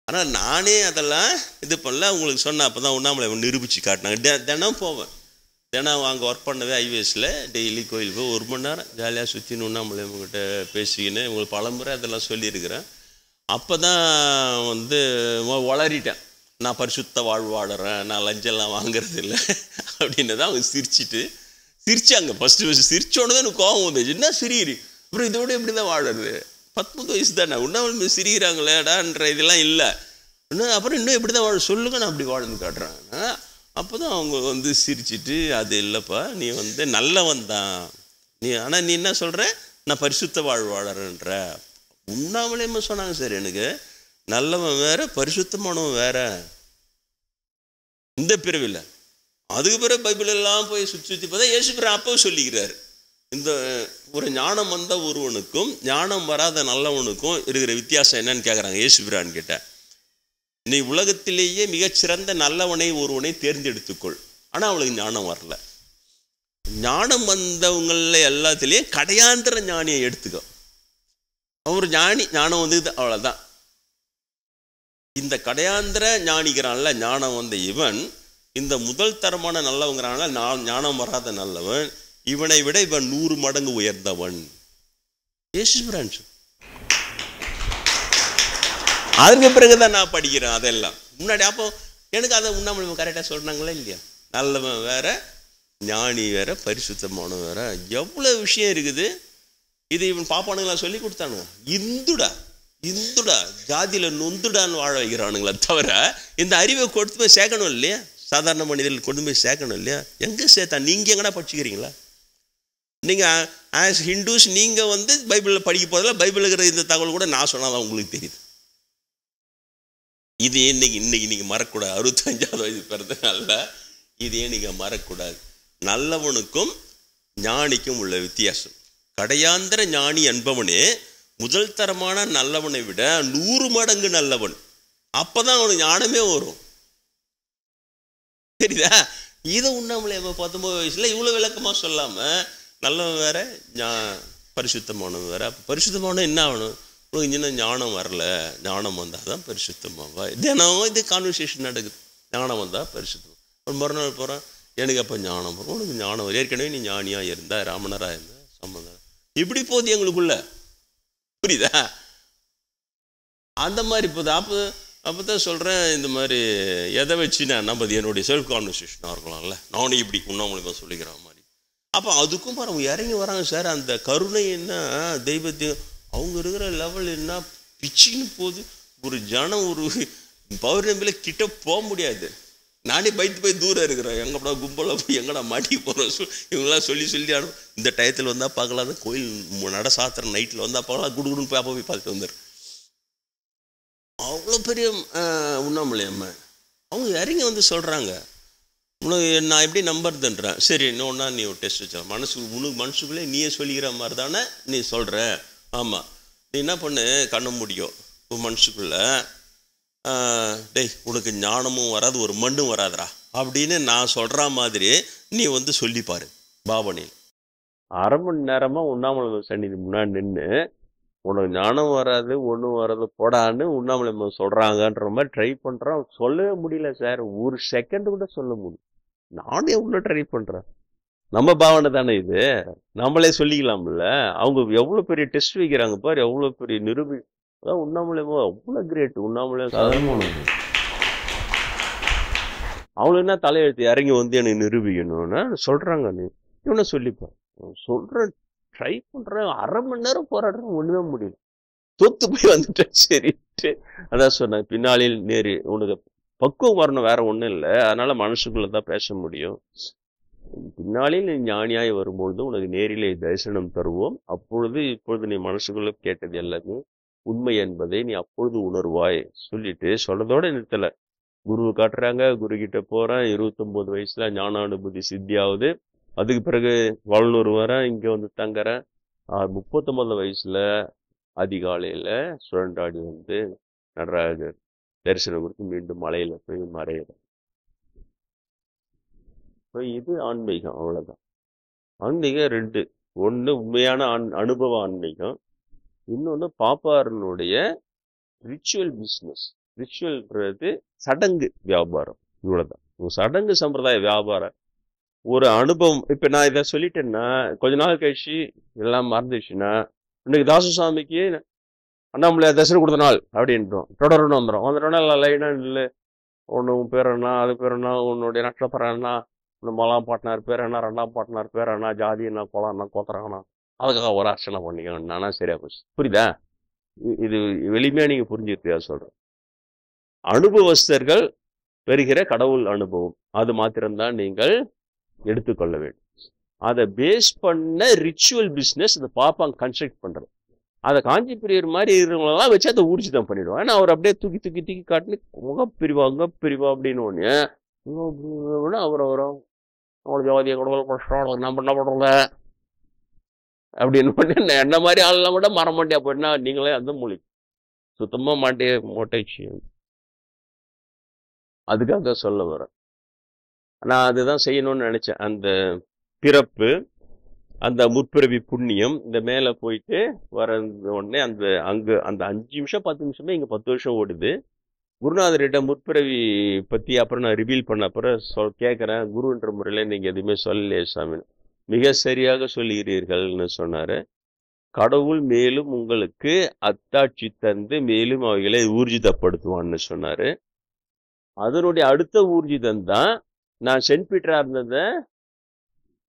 ஆனால் நானே அதெல்லாம் இது பண்ணல. உங்களுக்கு சொன்னேன். அப்போ தான் உண்ணாமலை நிரூபித்து காட்டினாங்க. தினம் போவேன். தினம் அங்கே ஒர்க் பண்ணவே ஐவேஸில் டெய்லி கோயில் போய் 1 மணி நேரம் ஜாலியாக சுற்றின்னு உண்ணாமலை அவங்ககிட்ட பேசிக்கின்னு உங்களுக்கு பலமுறை அதெல்லாம் சொல்லியிருக்கிறேன். அப்போ தான் வளரிட்டேன். நான் பரிசுத்த வாழ்வு வாடுறேன், நான் லஞ்செல்லாம் வாங்குறது இல்லை அப்படின்னு தான் அவங்க சிரிச்சாங்க. ஃபஸ்ட்டு சிரிச்சோன்னு தான் எனக்கு கோபம் வந்துச்சு. என்ன சிரிக்கிறி அப்புறம் இதோட எப்படி தான் வாடுறது? 19 வயசு தானே உண்ணாமல் சிரிக்கிறாங்களேடான்ற இதெல்லாம் இல்லை. அப்புறம் இன்னும் எப்படி தான் வாழ சொல்லுங்க, நான் அப்படி வாழ்ந்து காட்டுறேன். அப்போ தான் அவங்க சிரிச்சிட்டு அது இல்லைப்பா நீ நல்லவன் தான் நீ, ஆனால் நீ என்ன சொல்கிற, நான் பரிசுத்த வாழ்வு வாழறேன்ற. உண்ணாமலேயுமே சொன்னாங்க சார் எனக்கு நல்லவன் வேற பரிசுத்தமானவன் வேற இந்த பிறவில்லை. அதுக்கு பிறகு பைபிள் எல்லாம் போய் சுற்றி பார்த்தா இயேசுபிரான் அப்பவும் சொல்லிக்கிறாரு. இந்த ஒரு ஞானம் வந்த ஒருவனுக்கும் ஞானம் வராத நல்லவனுக்கும் இருக்கிற வித்தியாசம் என்னன்னு கேட்குறாங்க இயேசுபிரான் கிட்ட. நீ உலகத்திலேயே மிகச்சிறந்த நல்லவனை ஒருவனை தேர்ந்தெடுத்துக்கொள், ஆனால் அவளுக்கு ஞானம் வரல. ஞானம் வந்தவங்கள எல்லாத்துலேயும் கடையாந்திர ஞானியை எடுத்துக்கோ. அவர் ஞானம் வந்தது அவ்வளோதான். இந்த கடையாந்திர ஞானிக்கிறான்ல ஞானம் வந்த இவன் இந்த முதல் தரமான நல்லவங்கிறான்ல ஞானம் வராத நல்லவன், இவனை விட இவன் 100 மடங்கு உயர்ந்தவன். இயேசுபிரான் அதுக்கு பிறகுதான் நான் படிக்கிறேன் அதெல்லாம். முன்னாடி அப்போ எனக்கு அதை உண்ணாமலை கரெக்டாக சொல்கிறாங்களா இல்லையா? நல்லவன் வேற, ஞானி வேற, பரிசுத்தமானவன் வேற, எவ்வளோ விஷயம் இருக்குது. இது இவன் பாப்பானுங்களா சொல்லி கொடுத்தானுங்க. இந்துடா ஜாதியில் நொந்துடான்னு வாழ வைக்கிறானுங்களா தவிர இந்த அறிவை கொண்டு போய் சேர்க்கணும் இல்லையா? சாதாரண மனிதர்கள் கொண்டு போய் சேர்க்கணும் இல்லையா? எங்கே சேர்த்தா? நீங்கள் எங்கடா படிச்சுக்கிறீங்களா? நீங்கள் ஆஸ் ஹிந்துஸ் நீங்கள் பைபிளில் படிக்க போதில் பைபிள் இருக்கிற இந்த தகவல் கூட நான் சொன்னாதான் உங்களுக்கு தெரியுது. இது இன்னைக்கு நீங்கள் மறக்கக்கூடாது. 65வது வயது பிறந்தனால இதையே நீங்கள் மறக்கக்கூடாது. நல்லவனுக்கும் ஞானிக்கும் உள்ள வித்தியாசம். கடையாந்திர ஞானி என்பவனே முதல் தரமான நல்லவனை விட 100 மடங்கு நல்லவன். அப்போதான் அவனுக்கு ஞானமே வரும். சரிதா? இதை உண்ணாமலே 19 வயசுல இவ்வளோ விளக்கமாக சொல்லாமல் நல்லவன் வேற பரிசுத்தமானவன் வேற. அப்போ பரிசுத்தமானவன் என்ன ஆகணும்? உனக்கு இன்னும் ஞானம் வரல, ஞானம் வந்தால் தான் பரிசுத்தமாவா. தினம் இது கான்வர்சேஷன் நடக்குது. ஞானம் வந்தால் பரிசுத்தம். ஒரு மறுநாள் போகிறான், எனக்கு அப்போ ஞானம் வரும். உனக்கு ஞானம் வரும். ஏற்கனவே நீ ஞானியாக இருந்தா, ராமணராக இருந்தா, சம்பந்தம் இப்படி போகுது எங்களுக்குள்ள. புரியுதா? அந்த மாதிரி போகுது. அப்போ தான் சொல்கிறேன், இந்த மாதிரி எதை வச்சு நான் நம்பது என்னுடைய செல்ஃப் கான்வர்சேஷனாக இருக்கலாம்ல, நானும் இப்படி உண்ணாமலை சொல்லிக்கிற மாதிரி. அப்போ அதுக்கும் அவங்க இறங்கி வராங்க சார். அந்த கருணை என்ன, தெய்வத்தையும் அவங்க இருக்கிற லெவல் என்ன பிச்சுன்னு போகுது. ஒரு ஜனம் ஒரு பௌர்ணமியில் கிட்ட போக முடியாது. நானே பயத்து போய் தூரம் இருக்கிறேன். எங்கப்படா கும்பலாக போய் எங்கடா மாட்டிக்கு போகிறோம் இவங்களாம் சொல்லி இந்த டயத்தில் வந்தால் பார்க்கலாம், கோயில் நட சாத்திர நைட்டில் வந்தால் பார்க்கலாம், குடுகுடுன்னு போய் அப்போ போய் பார்த்துட்டு வந்துடு. அவ்வளோ பெரிய உண்ணாமலை அம்மா அவங்க இறங்கி வந்து சொல்கிறாங்க, உனக்கு நான் எப்படி நம்புறதுன்றேன். சரி இன்னொன்னா நீ ஒரு டெஸ்ட் வச்ச மனசுக்குள்ளே நீயே சொல்லிக்கிற மாதிரி தானே நீ சொல்கிற. ஆமாம், நீ என்ன பண்ணு, கண்ண முடியும் உன் மனசுக்குள்ளே, டேய் உனக்கு ஞானமும் வராது ஒரு மண்ணும் வராதுரா அப்படின்னு நான் சொல்கிற மாதிரி நீ வந்து சொல்லிப்பாரு. பாவனையில் 1/2 மணி நேரமாக உண்ணாமலை சன்னிதி முன்னாடி நின்று உனக்கு ஞானம் வராது ஒன்றும் வராது போடான்னு உண்ணாமலை சொல்கிறாங்கன்ற மாதிரி ட்ரை பண்ணுறான். சொல்லவே முடியல சார், ஒரு செகண்ட் கூட சொல்ல முடியும். நானே எவ்வளோ ட்ரை பண்ணுறேன். நம்ம பாவனை தானே இது, நம்மளே சொல்லிக்கலாம்ல. அவங்க எவ்வளோ பெரிய டெஸ்ட் வைக்கிறாங்க பாரு, எவ்வளோ பெரிய நிரூபி. அதான் உண்ணாமலை அவ்வளோ கிரேட். உண்ணாமலை சாதாரண அவங்களுக்கு என்ன தலையெழுத்து இறங்கி வந்து எனக்கு நிரூபிக்கணும்னா சொல்கிறாங்க. நீ இவனை சொல்லிப்பேன் சொல்கிறேன், ட்ரை பண்ணுறேன், 1/2 மணி நேரம் போராடுறேன், ஒன்றுமே முடியல, தொத்து போய் வந்துட்டேன். சரிட்டு அதான் சொன்னேன், பின்னாளில் நேரு உனக்கு பக்குவம் வரணும், வேற ஒன்றும் இல்லை. அதனால மனசுக்குள்ள தான் பேச முடியும். பின்னாளில் நீ ஞானியாய் வரும்பொழுது உனக்கு நேரிலே தரிசனம் தருவோம். அப்பொழுது இப்பொழுது நீ மனசுக்குள்ள கேட்டது எல்லாமே உண்மை என்பதை நீ அப்பொழுது உணர்வாய் சொல்லிட்டு சொல்றதோட நிறுத்தல. குரு காட்டுறாங்க, குரு கிட்ட போறேன், 29 வயசுல ஞானானுபூதி சித்தியாவது. அதுக்கு பிறகு வளனூர் வரேன், இங்க வந்து தங்குறேன். 39 வயசுல அதிகாலையில சுழண்டாடி வந்து நடராஜர் தரிசனம் கொடுத்து மீண்டும் மலையில போய் மறையிறேன். இது ஆன்மீகம், அவ்வளவுதான். ஆன்மீகம் 2, ஒன்று உண்மையான அனுபவ ஆன்மீகம், இன்னொன்று பாப்பாரனுடைய ரிச்சுவல் பிஸ்னஸ். ரிச்சுவல்ன்றது சடங்கு வியாபாரம், இவ்வளவுதான். சடங்கு சம்பிரதாய வியாபாரம் ஒரு அனுபவம். இப்ப நான் இதை சொல்லிட்டேன்னா கொஞ்ச நாள் கழிச்சு எல்லாம் மறந்துச்சுன்னா இன்னைக்கு தாசுசாமிக்கு அண்ணாமலை தரிசனம் கொடுத்த நாள் அப்படின்றோம், தொடரணும் வந்துடும். வந்துட்டோன்னா லைனா இல்லை, ஒன்று உன் பேர் என்ன, அது பேர் என்ன, உன்னுடைய நட்சத்திரம் என்ன, இந்த 1ஆம் பாட்னார் பேர் என்ன, 2ஆம் பாட்னார் பேர் என்ன, ஜாதி என்ன, குலம் என்ன, கோத்திரம்னா, அதுக்காக ஒரு அர்ச்சனை பண்ணிக்கணும். நானா சரியா போச்சு. புரியுதா? இது எளிமையா நீங்க புரிஞ்சுக்கிட்டா சொல்றேன். அனுபவஸ்தர்கள் பெறுகிற கடவுள் அனுபவம் அது மாத்திரம்தான் நீங்கள் எடுத்துக்கொள்ள வேண்டும். அதை பேஸ் பண்ண ரிச்சுவல் பிஸ்னஸ் இந்த பாப்பாங்க கன்ஸ்ட்ரக்ட் பண்றது. அதை காஞ்சி பிரியர் மாதிரி இருக்கிறவங்களெல்லாம் வச்சு அதை ஊர்ஜிதம் பண்ணிடுவோம். ஏன்னா அவர் அப்படியே தூக்கி தூக்கி தூக்கி காட்டுன்னு முகப்பிரிவா அங்கப்பிரிவா அப்படின்னு ஒன்று அவர் அவங்களோட ஜோதியை கடவுள் கஷ்டம் நம்ம என்ன பண்றோங்க அப்படின்னு என்ன மாதிரி ஆளெல்லாம் கூட மர மாட்டியா போயிட்டுனா நீங்களே அந்த மொழி சுத்தமா மாட்டே மோட்டைச்சு. அதுக்காக சொல்ல வரேன். நான் அதுதான் செய்யணும்னு நினைச்சேன். அந்த பிறப்பு, அந்த முற்பிறவி புண்ணியம், இந்த மேல போயிட்டு வர உடனே அந்த அங்க அந்த 5 நிமிஷம் 10 நிமிஷமே இங்க 10 வருஷம் ஓடுது. குருநாதர்கிட்ட முற்பிறவி பத்தி அப்புறம் நான் ரிவீல் பண்ண அப்புறம் கேட்கிறேன், குருன்ற முறையில நீங்க எதுவுமே சொல்லலையே சாமி. மிக சரியாக சொல்லுகிறீர்கள்னு சொன்னாரு. கடவுள் மேலும் உங்களுக்கு அத்தாட்சி தந்து மேலும் அவைகளை ஊர்ஜிதப்படுத்துவான்னு சொன்னாரு. அதனுடைய அடுத்த ஊர்ஜிதம் தான் நான் சென்ட் பீட்டரா இருந்ததை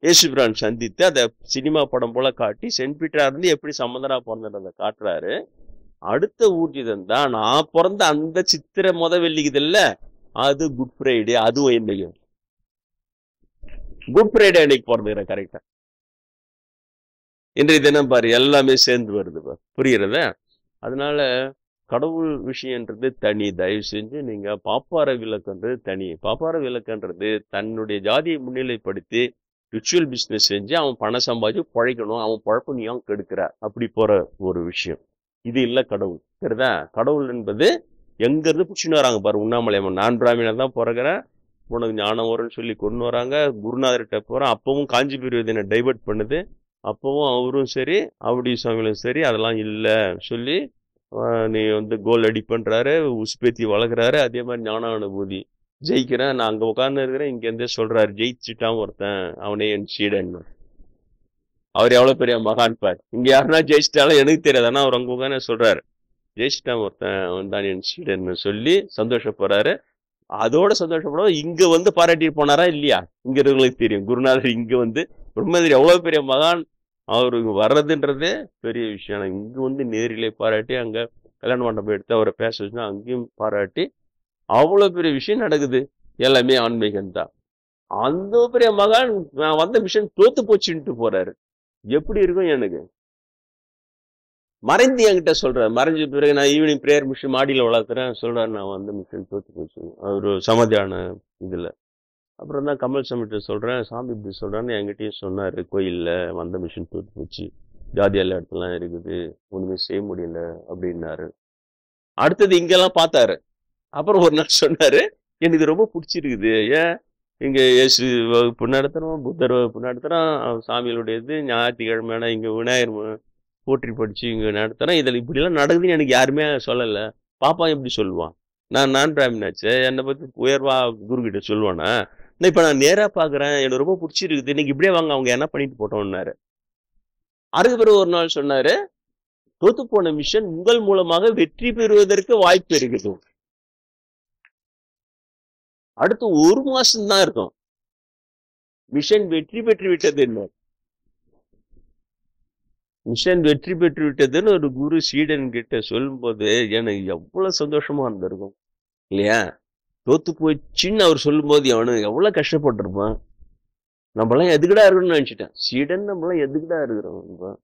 ஏசுபிரான் சந்தித்து அதை சினிமா படம் போல காட்டி சென்ட் பீட்டரா இருந்து எப்படி சம்பந்தனா பிறந்ததை காட்டுறாரு. அடுத்த ஊர்ஜிதம் தான் நான் பிறந்த அந்த சித்திரை வெள்ளிக்குது இல்ல, அது குட் ஃப்ரைடே. அதுவும் என்னைக்கு குட் ஃப்ரைடே அன்னைக்கு பிறந்துக்கிறேன் கரெக்டா. இன்றைய தினம் பாரு எல்லாமே சேர்ந்து வருது பாரு, புரியுறத? அதனால கடவுள் விஷயன்றது தனி. தயவு செஞ்சு நீங்க பாப்பார விளக்குன்றது தனி. பாப்பார விளக்குன்றது தன்னுடைய ஜாதியை முன்னிலைப்படுத்தி ரிச்சுவல் பிஸ்னஸ் செஞ்சு அவன் பணம் சம்பாதிச்சு பழைக்கணும், அவன் பழப்பு நீ அவன் கெடுக்கிற அப்படி போற ஒரு விஷயம். இது இல்லை கடவுள். சரிதா? கடவுள் என்பது எங்க இருந்து பிடிச்சின்னு வராங்க பாரு. உண்ணாமலையம்மன் நான் பிராமணன் தான் பிறகுறேன், உனக்கு ஞானம் வரும்னு சொல்லி கொண்டு வராங்க. குருநாதர்கிட்ட போறேன், அப்பவும் காஞ்சி பிரிவதினை டைவர்ட் பண்ணுது. அப்பவும் அவரும் சரி அவடி சுவாமிகளும் சரி அதெல்லாம் இல்லை சொல்லி நீ கோல் அடி பண்றாரு, உசுப்பேத்தி வளர்க்குறாரு. அதே மாதிரி ஞான அனுபூதி ஜெயிக்கிறேன், நான் அங்க உட்கார்ந்து இருக்கிறேன், இங்க இருந்தே சொல்றாரு ஜெயிச்சுட்டான் ஒருத்தன், அவனே என் சீடன். அவர் எவ்வளவு பெரிய மகான் பார். இங்க யாருன்னா ஜெயிச்சிட்டாலும் எனக்கு தெரியாது, ஆனா அவர் அங்க உட்காந்து சொல்றாரு ஜெயிச்சிட்டான் ஒருத்தன், அவன் தான் என் சீடன் சொல்லி சந்தோஷப்படுறாரு. அதோட சந்தோஷப்படும். இங்க பாராட்டி போனாரா இல்லையா? இங்க இருக்கிறவங்களுக்கு தெரியும். குருநாதர் இங்க பிரம்மதிரி எவ்வளவு பெரிய மகான், அவருக்கு வர்றதுன்றதே பெரிய விஷயம். இங்க நேரிலே பாராட்டி, அங்க கல்யாண மண்டபம் எடுத்து அவரை பேச வச்சுன்னா அங்கேயும் பாராட்டி, அவ்வளவு பெரிய விஷயம் நடக்குது. எல்லாமே ஆன்மீகம் தான். அந்த பெரிய மகான் நான் வந்த மிஷன் தோத்து போச்சுன்ட்டு போறாரு. எப்படி இருக்கும் எனக்கு? மறைந்து என்கிட்ட சொல்றாரு. மறைஞ்ச பிறகு நான் ஈவினிங் பிரேயர் மிஷன் மாடியில வளர்த்துறேன். சொல்றாரு, நான் வந்த மிஷன் தோத்து போச்சு ஒரு சமாதியான இதுல. அப்புறம் தான் கமல் சாமிகிட்ட சொல்றேன், சாமி இப்படி சொல்றான்னு என்கிட்டயும் சொன்னாரு. கோயில்ல வந்த மிஷன் தோத்து போச்சு, ஜாதி எல்லா இடத்துலாம் இருக்குது, ஒண்ணுமே செய்ய முடியல அப்படின்னாரு. அடுத்தது இங்கெல்லாம் பார்த்தாரு. அப்புறம் ஒரு நாள் சொன்னாரு, எனக்கு ரொம்ப பிடிச்சிருக்குது. ஏன் இங்க இயேசு வகுப்பு நடத்துறோம், புத்தர் வகுப்பு நடத்துறோம், சாமிகளுடைய இது ஞாயிற்றுக்கிழமை இங்க விநாயகர் போற்றி படிச்சு இங்க நடத்துறேன். இதுல இப்படி எல்லாம் நடக்குதுன்னு எனக்கு யாருமே சொல்லல. பாப்பா எப்படி சொல்லுவான்? நான் பிராமினாச்சு, என்னை பத்தி உயர்வா குரு கிட்ட சொல்லுவானா? இப்ப நான் நேரா பாக்குறேன், எனக்கு ரொம்ப பிடிச்சிருக்குது, இன்னைக்கு இப்படியே வாங்க, அவங்க என்ன பண்ணிட்டு போட்டோம்னாரு. அதுக்கு பிறகு ஒரு நாள் சொன்னாரு, தோத்து போன மிஷன் உங்கள் மூலமாக வெற்றி பெறுவதற்கு வாய்ப்பு இருக்குது. அடுத்து 1 மாசம் தான் இருக்கும், மிஷன் வெற்றி பெற்று விட்டது. என்ன மிஷன் வெற்றி பெற்று விட்டதுன்னு ஒரு குரு சீடன் கிட்ட சொல்லும் போது எனக்கு எவ்வளவு சந்தோஷமா இருந்திருக்கும் இல்லையா? தோத்து போச்சுன்னு அவர் சொல்லும் போது அவனு எவ்வளவு கஷ்டப்பட்டிருப்பான். நம்மளாம் எதுக்குடா இருக்கணும்னு நினைச்சிட்டேன். சீடன் நம்மளாம் எதுக்குடா இருக்கிறோம்?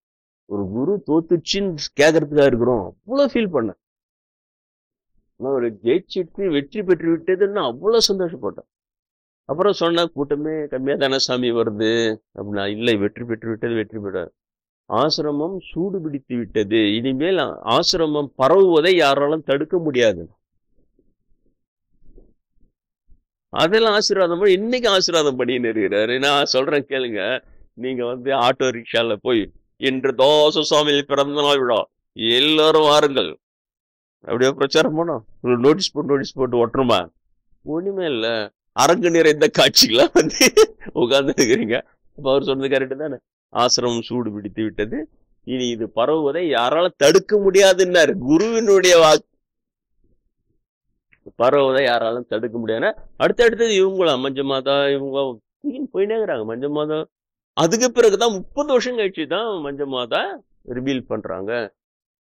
ஒரு குரு தோத்துச்சுன்னு கேட்கறதுக்கா இருக்கிறோம். அவ்வளவு ஃபீல் பண்ண. ஒரு ஜெயிச்சிட்டு வெற்றி பெற்று விட்டதுன்னு அவ்வளவு சந்தோஷப்பட்டேன். அப்புறம் சொன்னா, கூட்டமே கம்மியா தானே சாமி வருது அப்படின்னா. இல்லை, வெற்றி பெற்று விட்டது, வெற்றி பெற்ற ஆசிரமம் சூடு பிடித்து விட்டது, இனிமேல் ஆசிரமம் பரவுவதை யாராலும் தடுக்க முடியாது. அதெல்லாம் ஆசீர்வாதம் பண்ணி இன்னைக்கு ஆசீர்வாதம் பண்ணின்னு இருக்கிறாரு. நான் சொல்றேன் கேளுங்க, நீங்க ஆட்டோ ரிக்ஷால போய் இன்று தோச சுவாமியில் பிறந்த நாள் விழா, எல்லாரும் வாருங்கள் அப்படியே பிரச்சாரம் பண்ணோம். ஒரு நோட்டீஸ் போட்டு ஒட்டுருமா? ஒண்ணுமே இல்ல. அரங்கு நிறைந்த காட்சிகளா உட்கார்ந்து இருக்கிறீங்க. அப்ப அவர் சொன்னது கரெக்டு தானே? ஆசிரமம் சூடு பிடித்து விட்டது, இனி இது பரவுவதை யாரால தடுக்க முடியாதுன்னாரு. குருவினுடைய வாக்கு. பரவுவதை யாராலும் தடுக்க முடியாது. அடுத்தடுத்தது இவங்களா மஞ்சமாதா, இவங்க போயினே இருக்கிறாங்க. மஞ்சமாதா அதுக்கு பிறகுதான் 30 வருஷம் கழிச்சு தான் மஞ்சமாதா ரிவீல் பண்றாங்க.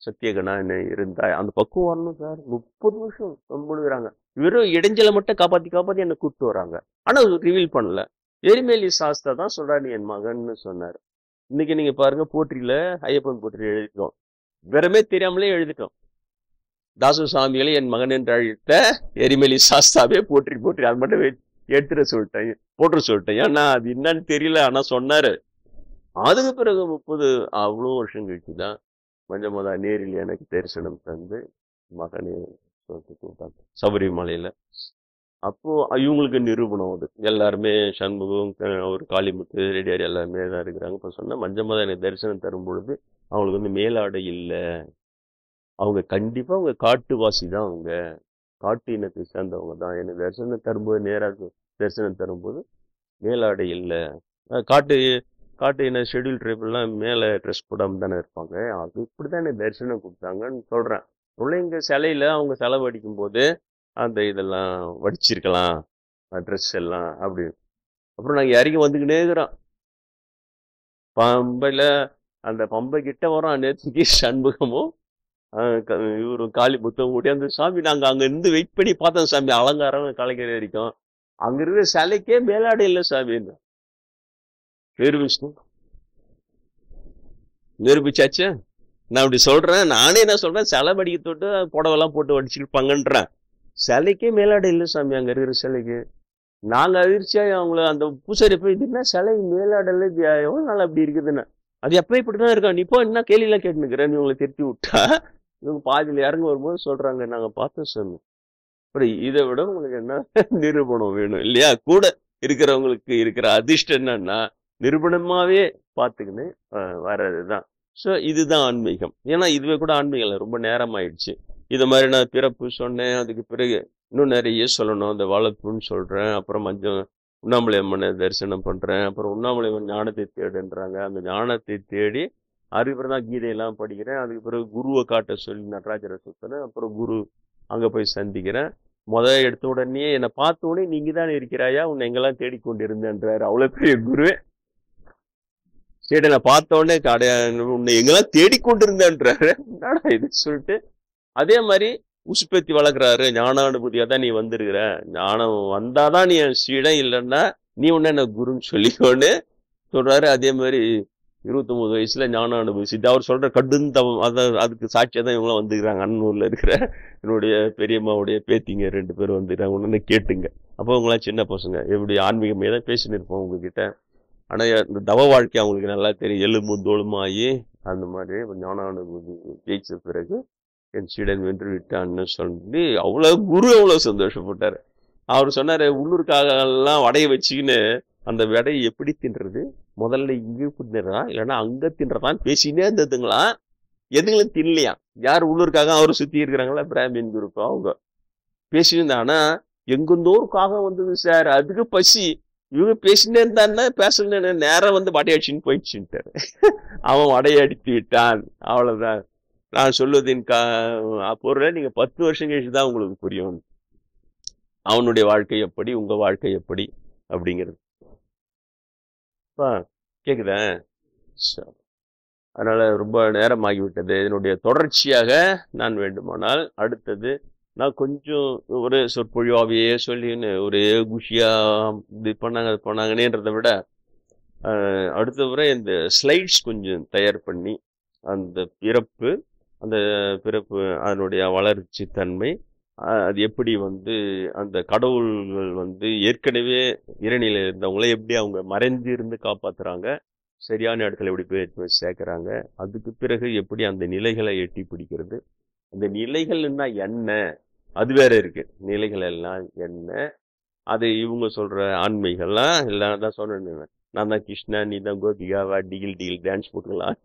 சத்தியகனா என்ன இருந்தா அந்த பக்குவம் வரணும் சார். 30 வருஷம் முழுகிறாங்க. வெறும் இடைஞ்சலை மட்டும் காப்பாத்தி என்ன கூப்பிட்டு வராங்க. ஆனா ரிவீல் பண்ணல. எரிமேலி சாஸ்தா தான் சொல்றாரு, என் மகன்னு சொன்னாரு. இன்னைக்கு நீங்க பாருங்க, போற்றியில ஐயப்பன் போற்றி எழுதிட்டோம், வெறுமே தெரியாமலே எழுதிட்டோம். தாசு சாமிகளை என் மகன் என்று அழைத்த எரிமேலி சாஸ்தாவே போற்றி அது மட்டும் போட்டு சொல்லிட்டேன். ஏன்னா அது என்னன்னு தெரியல, ஆனா சொன்னாரு. அதுக்கு பிறகு 30 அவ்வளோ வருஷம் கழிச்சுதான் மஞ்சமாதா நேரில் எனக்கு தரிசனம் தந்து மகனே கூப்பிட்டாங்க சபரிமலையில. அப்போ இவங்களுக்கு நிரூபணம் அது. எல்லாருமே சண்முகம், ஒரு காளிமுத்து, ரெடியார் எல்லாருமே தான் இருக்கிறாங்க. இப்போ சொன்னா மஞ்சமாதா எனக்கு தரிசனம் தரும் பொழுது அவங்களுக்கு மேலாடை இல்லை. அவங்க கண்டிப்பா அவங்க காட்டுவாசி தான், அவங்க காட்டு இனத்தை சேர்ந்தவங்க தான். எனக்கு தரிசனம் தரும்போது, நேராக தரிசனம் தரும்போது மேலாடை இல்லை. காட்டு இன ஷெட்யூல் ட்ரைப்லாம் மேலே ட்ரெஸ் போடாம தானே இருப்பாங்க. அது இப்படிதான் எனக்கு தரிசனம் கொடுத்தாங்கன்னு சொல்றேன். பிள்ளைங்க சிலையில அவங்க செலவு அடிக்கும் போது அந்த இதெல்லாம் வடிச்சிருக்கலாம், ட்ரெஸ் எல்லாம் அப்படி. அப்புறம் நாங்கள் இறங்கி வந்துக்கிட்டே இருக்கிறோம். பம்பையில அந்த பம்பை கிட்ட வரோம். நேற்றுக்கு சண்முகமும் இவரு காளி புத்தகம் கூட்டி அந்த சாமி நாங்கள் அங்க இருந்து வெயிட் பண்ணி பார்த்தோம் சாமி. அலங்காரம் கலைஞர் வரைக்கும் அங்க இருக்கிற சிலைக்கே மேலாடை இல்லை சாமின்னு நிரூபிச்சாச்சு. நான் அப்படி சொல்றேன். நானே என்ன சொல்றேன், சிலை படிக்க தொட்டு புடவெல்லாம் போட்டு வடிச்சுருப்பாங்கன்றேன். சிலைக்கே மேலாடை இல்லை சாமி அங்க இருக்கிற சிலைக்கு. நாங்க அதிர்ச்சியா அவங்கள அந்த பூசாரி போய், இதுன்னா சிலை மேலாடல எவ்வளவு நாள் அப்படி இருக்குதுன்னு. அது எப்ப இப்படிதான் இருக்கா, நீ இப்போ என்ன கேள்வியெல்லாம் கேட்டுனுக்கிறேன். இவங்களை திருப்பி விட்டா இவங்க பாதியில் இறங்க வரும்போது சொல்றாங்க, நாங்க பார்த்தோம் சாமி. அப்புறம் இதை விட உங்களுக்கு என்ன நிரூபணம் வேணும் இல்லையா? கூட இருக்கிறவங்களுக்கு இருக்கிற அதிர்ஷ்டம் என்னன்னா நிரூபணமாவே பார்த்துக்கின்னு வர்றதுதான். ஸோ இதுதான் ஆன்மீகம். ஏன்னா இதுவே கூட ஆன்மீகம் ரொம்ப நேரம் ஆயிடுச்சு. இது மாதிரி நான் பிறப்பு சொன்னேன், அதுக்கு பிறகு இன்னும் நிறைய சொல்லணும். அந்த வளர்ப்புன்னு சொல்றேன், அப்புறம் உண்ணாமலை அம்மனை தரிசனம் பண்றேன், அப்புறம் உண்ணாமலை அம்மன் ஞானத்தை தேடுன்றாங்க. அந்த ஞானத்தை தேடி அதுக்கப்புறம் தான் கீதையெல்லாம் படிக்கிறேன். அதுக்கு பிறகு குருவை காட்ட சொல்லி நடராஜரை சுத்துறேன். அப்புறம் குரு அங்க போய் சந்திக்கிறேன். எடுத்த உடனே என்னை பார்த்த உடனே நீங்க தான் இருக்கிறாயா, உன்னை எங்கெல்லாம் தேடிக்கொண்டிருந்தேன்றாரு. அவ்வளவு பெரிய குருவே. சரி, நான் பார்த்த உடனே உன்னை எங்கெல்லாம் தேடிக்கொண்டிருந்தேன்றாரு. என்னடா இது சொல்லிட்டு அதே மாதிரி உசுப்பேத்தி வளர்க்குறாரு. ஞானானுபூதியா தான் நீ வந்திருக்கிற, ஞானம் வந்தாதான் நீ என் சீடன், இல்லைன்னா நீ ஒன்னு என்ன குருன்னு சொல்லிக்கோன்னு சொல்றாரு. அதே மாதிரி 29 வயசுல ஞான அனுபவிச்சுட்டு அவர் சொல்ற கடுந்தவம், அதுக்கு சாட்சியா தான் இவங்களாம் வந்துக்கிறாங்க. அன்னூர்ல இருக்கிற என்னுடைய பெரியம்மாவுடைய பேத்திங்க 2 பேரும் வந்துக்கிறாங்க. ஒன்னு கேட்டுங்க. அப்போ அவங்களாம் சின்ன பசங்க, எப்படி ஆன்மீகமே தான் பேசின்னு இருப்போம் உங்ககிட்ட. ஆனா இந்த தவ வாழ்க்கை அவங்களுக்கு நல்லா தெரியும். எலும்பு தோளுமாயி அந்த மாதிரி ஞான அனுபூதி ஜெயிச்ச பிறகு என் சீடன் வென்று விட்டான்னு சொல்லி அவ்வளவு குரு அவ்வளவு சந்தோஷப்பட்டாரு. அவர் சொன்னாரு, உள்ளூருக்காக எல்லாம் வடைய வச்சுக்கின்னு அந்த விடையை எப்படி தின்றது, முதல்ல இங்கே தின்றதா இல்லைன்னா அங்க தின்றதான் பேசினே இருந்ததுங்களா, எதுங்களும் தின்னலையா. யார் உள்ளூருக்காக அவரு சுத்தி இருக்கிறாங்களா, பிராமின் குரூப், அவங்க பேசினு. ஆனா எங்குந்தோருக்காக வந்தது சார், அதுக்கு பசி. இவங்க பேசினே இருந்தான்னா பேசல, நேரம் வந்து வடையடிச்சுன்னு போயிடுச்சுட்டாரு. அவன் வடையடித்து விட்டான். அவ்வளவுதான். நான் சொல்லுவதின் பொருளை நீங்க 10 வருஷம் கழிச்சுதான் உங்களுக்கு புரியும் அவனுடைய வாழ்க்கை எப்படி, உங்க வாழ்க்கை எப்படி அப்படிங்கிறது. கேக்குதா? அதனால ரொம்ப நேரம் ஆகிவிட்டது. இதனுடைய தொடர்ச்சியாக நான் வேண்டுமானால் அடுத்தது நான் கொஞ்சம் ஒரு சொற்பொழிவாவையே சொல்லின்னு ஒரே குஷியா இது பண்ணாங்க அது பண்ணாங்கன்னேன்றதை விட அடுத்த முறை இந்த ஸ்லைட்ஸ் கொஞ்சம் தயார் பண்ணி அந்த பிறப்பு அதனுடைய வளர்ச்சி தன்மை, அது எப்படி வந்து அந்த கடவுள்கள் வந்து ஏற்கனவே இறைநிலை இருந்தவங்கள எப்படி அவங்க மறைந்து இருந்து காப்பாத்துறாங்க, சரியான இடத்துல எப்படி போய் சேர்க்கிறாங்க, அதுக்கு பிறகு எப்படி அந்த நிலைகளை எட்டி பிடிக்கிறது, அந்த நிலைகள்னா என்ன, அது வேற இருக்கு. நிலைகள் எல்லாம் என்ன, அது இவங்க சொல்ற ஆன்மீகம்லாம் எல்லாம் தான் சொன்னேன். நான் தான் கிருஷ்ணா, நீ தான் கோபிகாவா, டிகில் டான்ஸ் போட்டுக்கலாம்,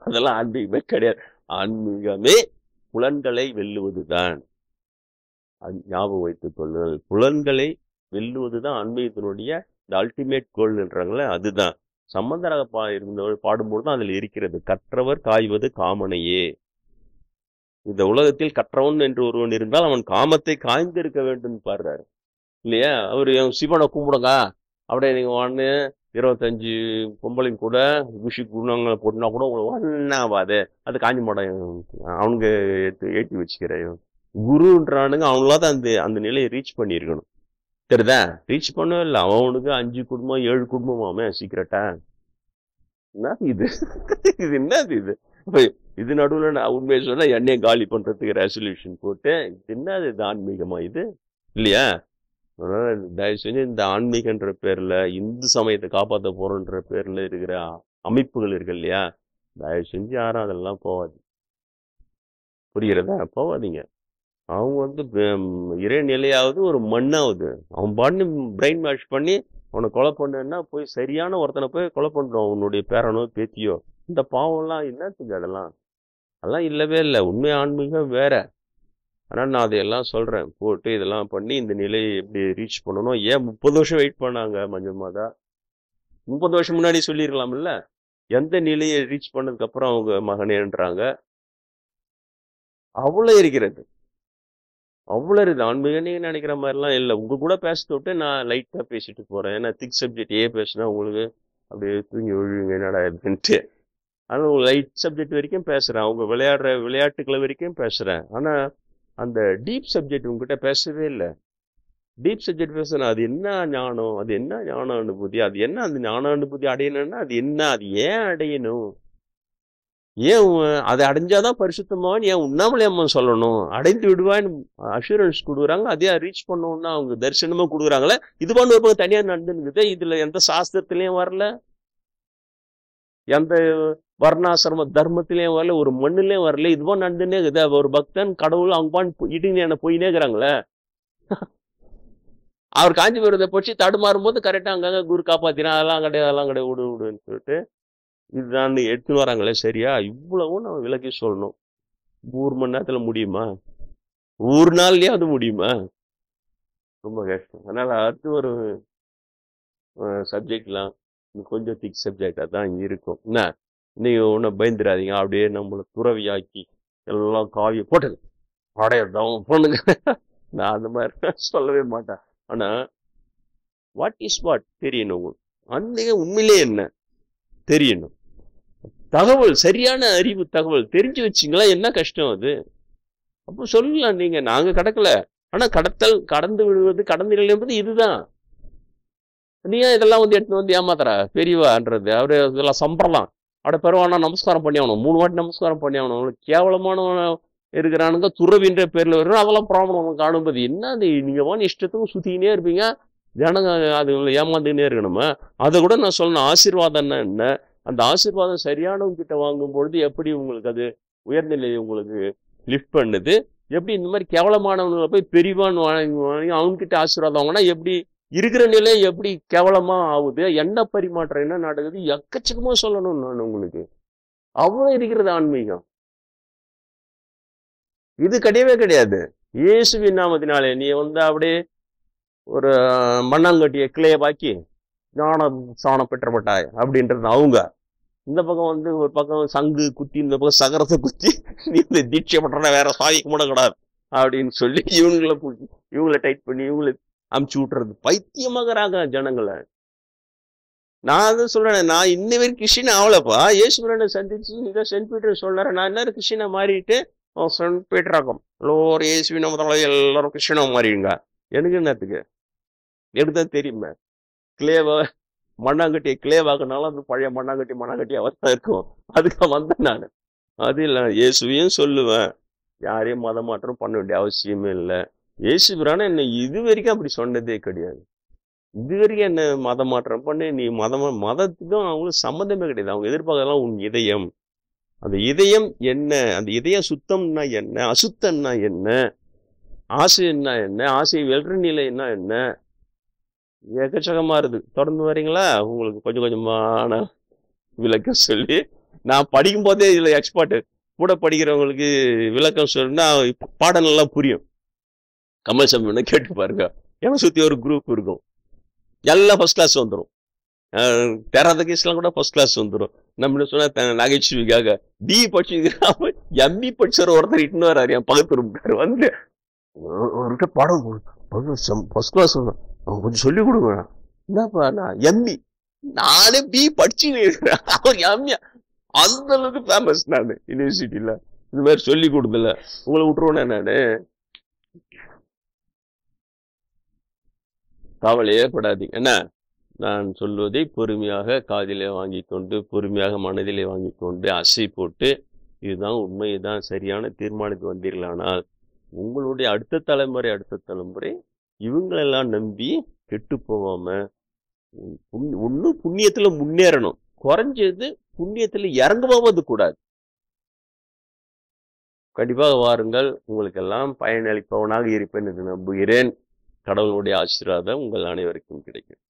அதெல்லாம் ஆன்மீகமே கிடையாது. ஆன்மீகமே புலன்களை வெல்லுவதுதான். ஞாபகம் வைத்துக் கொள்ளுதல், புலன்களை வெல்லுவதுதான் ஆன்மீகத்தினுடைய இந்த அல்டிமேட் கோல்ன்றாங்களே, அதுதான். சம்பந்தராக இருந்தவர் பாடும்போது தான் அதுல இருக்கிறது. கற்றவர் காய்வது காமனையே. இந்த உலகத்தில் கற்றவன் என்று ஒருவன் இருந்தால் அவன் காமத்தை காய்ந்து இருக்க வேண்டும் பாடுறாரு இல்லையா. அவரு சிவனை கும்பிடுங்க அப்படியே நீங்க 25 பொம்பளைங்க கூட குஷி குணங்களை போட்டுனா கூட உங்களுக்கு ஒன்னாவாது, அது காஞ்சி மாடம் அவனுங்க ஏற்றி வச்சுக்கிறேன். குருன்றானுங்க அவங்களாதான் அந்த நிலையை ரீச் பண்ணியிருக்கணும். தெரியுதா? ரீச் பண்ணவே இல்லை. அவனுக்கு 5 குடும்பம் 7 குடும்பமாமே சீக்கிரட்டா. என்ன இது இது என்னது இது? இது நடுவுல நான் உண்மையை சொன்னா என்னைய காலி பண்றதுக்கு ரெசல்யூஷன் போட்டு என்னது இது ஆன்மீகமா இது இல்லையா? தயவு செஞ்சு இந்த ஆன்மீகன்ற பேர்ல இந்து சமயத்தை காப்பாற்ற போறோன்ற பேர்ல இருக்கிற அமைப்புகள் இருக்கு இல்லையா, தயவு செஞ்சு யாரும் அதெல்லாம் போவாது. புரிகிறதா? போவாதீங்க. அவங்க வந்து இறைநிலையாவது ஒரு மண்ணாவது அவன் பண்ணி பிரெயின் வாஷ் பண்ணி அவனை கொலை பண்ணுன்னா போய் சரியான ஒருத்தனை போய் கொலை பண்றோம், அவனுடைய பேரனோ பேத்தியோ. இந்த பாவம்லாம் என்னத்துக்கு? அதெல்லாம் இல்லவே இல்லை. உண்மை ஆன்மீகம் வேற. ஆனால் நான் அதையெல்லாம் சொல்றேன், போட்டு இதெல்லாம் பண்ணி இந்த நிலையை எப்படி ரீச் பண்ணணும். ஏன் 30 வருஷம் வெயிட் பண்ணாங்க மஞ்சமாதா? 30 வருஷம் முன்னாடி சொல்லிருக்கலாம்ல. எந்த நிலையை ரீச் பண்ணதுக்கு அப்புறம் அவங்க மகனேன்றாங்க. அவ்வளவு இருக்கிறது, அவ்வளவு இருக்குது ஆன்மீகம். நீங்க நினைக்கிற மாதிரிலாம் இல்லை. உங்க கூட பேசிட்டு விட்டு நான் லைட்டா பேசிட்டு போறேன். ஏன்னா திக் சப்ஜெக்ட் பேசினா உங்களுக்கு அப்படியே தூங்கி விழுவீங்க என்னடா அப்படின்ட்டு. ஆனால் உங்க லைட் சப்ஜெக்ட் வரைக்கும் பேசுறேன், அவங்க விளையாடுற விளையாட்டுக்களை வரைக்கும் பேசுறேன். ஆனா அந்த டீப் சப்ஜெக்ட் உங்ககிட்ட பேசவே இல்லை. டீப் சப்ஜெக்ட் பேசுறேன். அது என்ன ஞானம், அது என்ன ஞான அனுபூதி, அது என்ன அந்த ஞான அனுபூதி அடையணும்னா அது என்ன, அது ஏன் அடையணும், ஏன் அதை அடைஞ்சாதான் பரிசுத்தமானு ஏன் உண்ணாமலே அம்மா சொல்லணும், அடைந்து விடுவான்னு அஷூரன்ஸ் கொடுக்குறாங்க. அதே ரீச் பண்ணோம்னா அவங்க தரிசனமா கொடுக்குறாங்களே. இது பண்ண ஒரு தனியா நடந்துருக்குது. இதுல எந்த சாஸ்திரத்திலயும் வரல, எந்த வர்ணாசிரம தர்மத்திலயும் வரல, ஒரு மண்ணுலயும் வரல. இதுவும் நடந்துன்னே இருக்குது. ஒரு பக்தன் கடவுள் அவங்க பான் இடின்னு என்ன போயினே இருக்கிறாங்களே. அவர் காஞ்சிபுரத்தை போச்சு தடுமாறும் போது கரெக்டா அங்கங்க குரு காப்பாத்தினா அதெல்லாம் கிடையாது விடு விடுன்னு சொல்லிட்டு இதுதான் எடுத்துன்னு வராங்களே. சரியா? இவ்வளவும் நம்ம விலக்கி சொல்லணும். 1 மணி நேரத்துல முடியுமா? 1 நாள்லயே அது முடியுமா? ரொம்ப கஷ்டம். அதனால அடுத்து ஒரு சப்ஜெக்ட்லாம் கொஞ்சம் திக் சப்ஜெக்டா தான் இருக்கும். என்ன நீங்க ஒன்னும் பயந்துடாதீங்க. அப்படியே நம்மளை துறவியாக்கி எல்லாம் காவிய போட்டது அடையதான் பொண்ணுங்க. நான் அந்த மாதிரி சொல்லவே மாட்டேன். ஆனா வாட் இஸ் வாட் தெரியணும். அன்னைக்கு உண்மையிலே என்ன தெரியணும். தகவல், சரியான அறிவு தகவல் தெரிஞ்சு வச்சிங்களா என்ன கஷ்டம் அது? அப்போ சொல்லலாம், நீங்க நாங்க கடக்கல, ஆனா கடந்து விடுவது, கடந்து என்பது இதுதான். நீ ஏன் இதெல்லாம் வந்து எடுத்து வந்து ஏமாத்துற பெரியவான்றது? அவரு இதெல்லாம் சம்பரலாம். அட பெருவானா நமஸ்காரம் பண்ணி ஆகணும், 3 வாட்டி நமஸ்காரம் பண்ணி ஆகணும். அவங்களுக்கு கேவலமானவன இருக்கிறானுங்க, துறவின்ற பேர்ல வரும், அதெல்லாம் ப்ராப்ளம் காணும்போது என்ன அது? நீங்க வாங்க இஷ்டத்துக்கும் சுத்திக்கினே இருப்பீங்க, ஜனங்க அதுங்களை ஏமாந்துக்கினே இருக்கணுமா? அதை கூட நான் சொல்லணும், ஆசீர்வாதம்னா என்ன? அந்த ஆசீர்வாதம் சரியானவங்க கிட்ட வாங்கும் பொழுது எப்படி உங்களுக்கு அது உயர்நிலையை உங்களுக்கு லிஃப்ட் பண்ணுது? எப்படி இந்த மாதிரி கேவலமானவங்களை போய் பெரியவான்னு வாங்கி அவங்ககிட்ட ஆசீர்வாதம் வாங்கினா எப்படி இருக்கிற நிலை எப்படி கேவலமா ஆகுது? எண்ண பரிமாற்றம் என்ன நடக்குது? எக்கச்சக்கமா சொல்லணும் நான் உங்களுக்கு. அவ்வளவு இருக்கிறது ஆன்மீகம். இது கிடையவே கிடையாது. இயேசுவின் நாமத்தினாலே நீ வந்து அப்படியே ஒரு மண்ணாங்கட்டிய கிளையவாக்கி ஞானம் சாணம் பெற்றப்பட்டாய் அப்படின்றது அவங்க. இந்த பக்கம் வந்து ஒரு பக்கம் சங்கு குத்தி, இந்த பக்கம் சகரத்தை குத்தி, நீ இந்த தீட்சை பண்ற வேற சாதிக்க கூடாது அப்படின்னு சொல்லி இவங்களை டைட் பண்ணி இவங்களை அமுச்சு விட்டுறது. பைத்தியமாகறாங்க ஜனங்களை. நான் அதை சொல்றேன், நான் இன்ன வரைக்கும் கிறிஸ்டின் ஆகலப்பா. இயேசுவரனை சந்திச்சு இதை சென்ட் பீட்டர் சொல்றேன், நான் என்ன கிறிஸ்டினா மாறிட்டு சென்ட் பீட்டராகும் எல்லோரும் இயேசுவின் நாமத்தால எல்லாரும் கிறிஸ்டினா மாறிடுங்க. எனக்கு என்னத்துக்கு? எனக்கு தான் தெரியுமே. கிளேவா மண்ணாங்கட்டியை கிளேவாக்குனாலும் அது பழைய மண்ணாங்கட்டி அவர்தான் இருக்கும். அதுக்கு வந்தேன் நான். அது இல்லை, இயேசுவையும் சொல்லுவேன், யாரையும் மதம் மாற்றம் பண்ண வேண்டிய அவசியமே இல்லை. இயேசுபிரான என்னை இது வரைக்கும் அப்படி சொன்னதே கிடையாது. இது வரைக்கும் என்ன மதம் மாற்றம் பண்ணு, நீ மதத்துக்கும் அவங்களுக்கு சம்மந்தமே கிடையாது. அவங்க எதிர்பார்க்கலாம் உன் இதயம். அந்த இதயம் என்ன? அந்த இதயம் சுத்தம்னா என்ன, அசுத்தம்னா என்ன, ஆசைன்னா என்ன, ஆசை வெல்ற நிலைன்னா என்ன, எக்கச்சக்கமா இருக்கு. தொடர்ந்து வரீங்களா? உங்களுக்கு கொஞ்சம் கொஞ்சமான விளக்கம் சொல்லி, நான் படிக்கும் போதே இதுல எக்ஸ்பர்ட். கூட படிக்கிறவங்களுக்கு விளக்கம் சொல்லுன்னா பாடம் நல்லா புரியும். கமல் சம்பவம் கேட்டு பாருங்க, ஏன்னா சுத்தி ஒரு குரூப் இருக்கும், எல்லாம் ஃபர்ஸ்ட் கிளாஸ் வந்துடும். தெரியாத கேஸ்லாம் கூட ஃபர்ஸ்ட் கிளாஸ் வந்துடும். நம்ம சொன்னா நகைச்சுவைக்காக பி படிச்சுக்கிறாம எம்பி படிச்சவர் ஒருத்தர் இட்டுன்னு வர்றாரு என் பக்கத்து ரூம்காரு வந்து, ஒருகிட்ட பாடம் ஃபர்ஸ்ட் கிளாஸ் கொஞ்சம் சொல்லி கொடுங்க. என்னப்பா நான் எம்பி, நானே பி படிச்சு இருக்கிறேன், அவர் எம்மியா. அந்த அளவுக்கு ஃபேமஸ் நான் யூனிவர்சிட்டியில. இந்த மாதிரி சொல்லி கொடுக்கல, உங்களை விட்டுருவேனே நானு. கவலை ஏற்படாதீங்க. என்ன நான் சொல்வதை பொறுமையாக காதிலே வாங்கி கொண்டு, பொறுமையாக மனதிலே வாங்கி கொண்டு, அசை போட்டு இதுதான் உண்மை, இதுதான் சரியான தீர்மானத்துக்கு வந்தீர்களானால் உங்களுடைய அடுத்த தலைமுறை இவங்களெல்லாம் நம்பி கெட்டு போகாம ஒண்ணு புண்ணியத்துல முன்னேறணும், குறைஞ்சது புண்ணியத்துல இறங்குவது கூடாது. கண்டிப்பாக வாருங்கள், உங்களுக்கெல்லாம் பயனளிப்பவனாக இருப்பேன் என்று நம்புகிறேன். கடவுளுடைய ஆசீர்வாதம் உங்கள் அனைவருக்கும் கிடைக்கும்.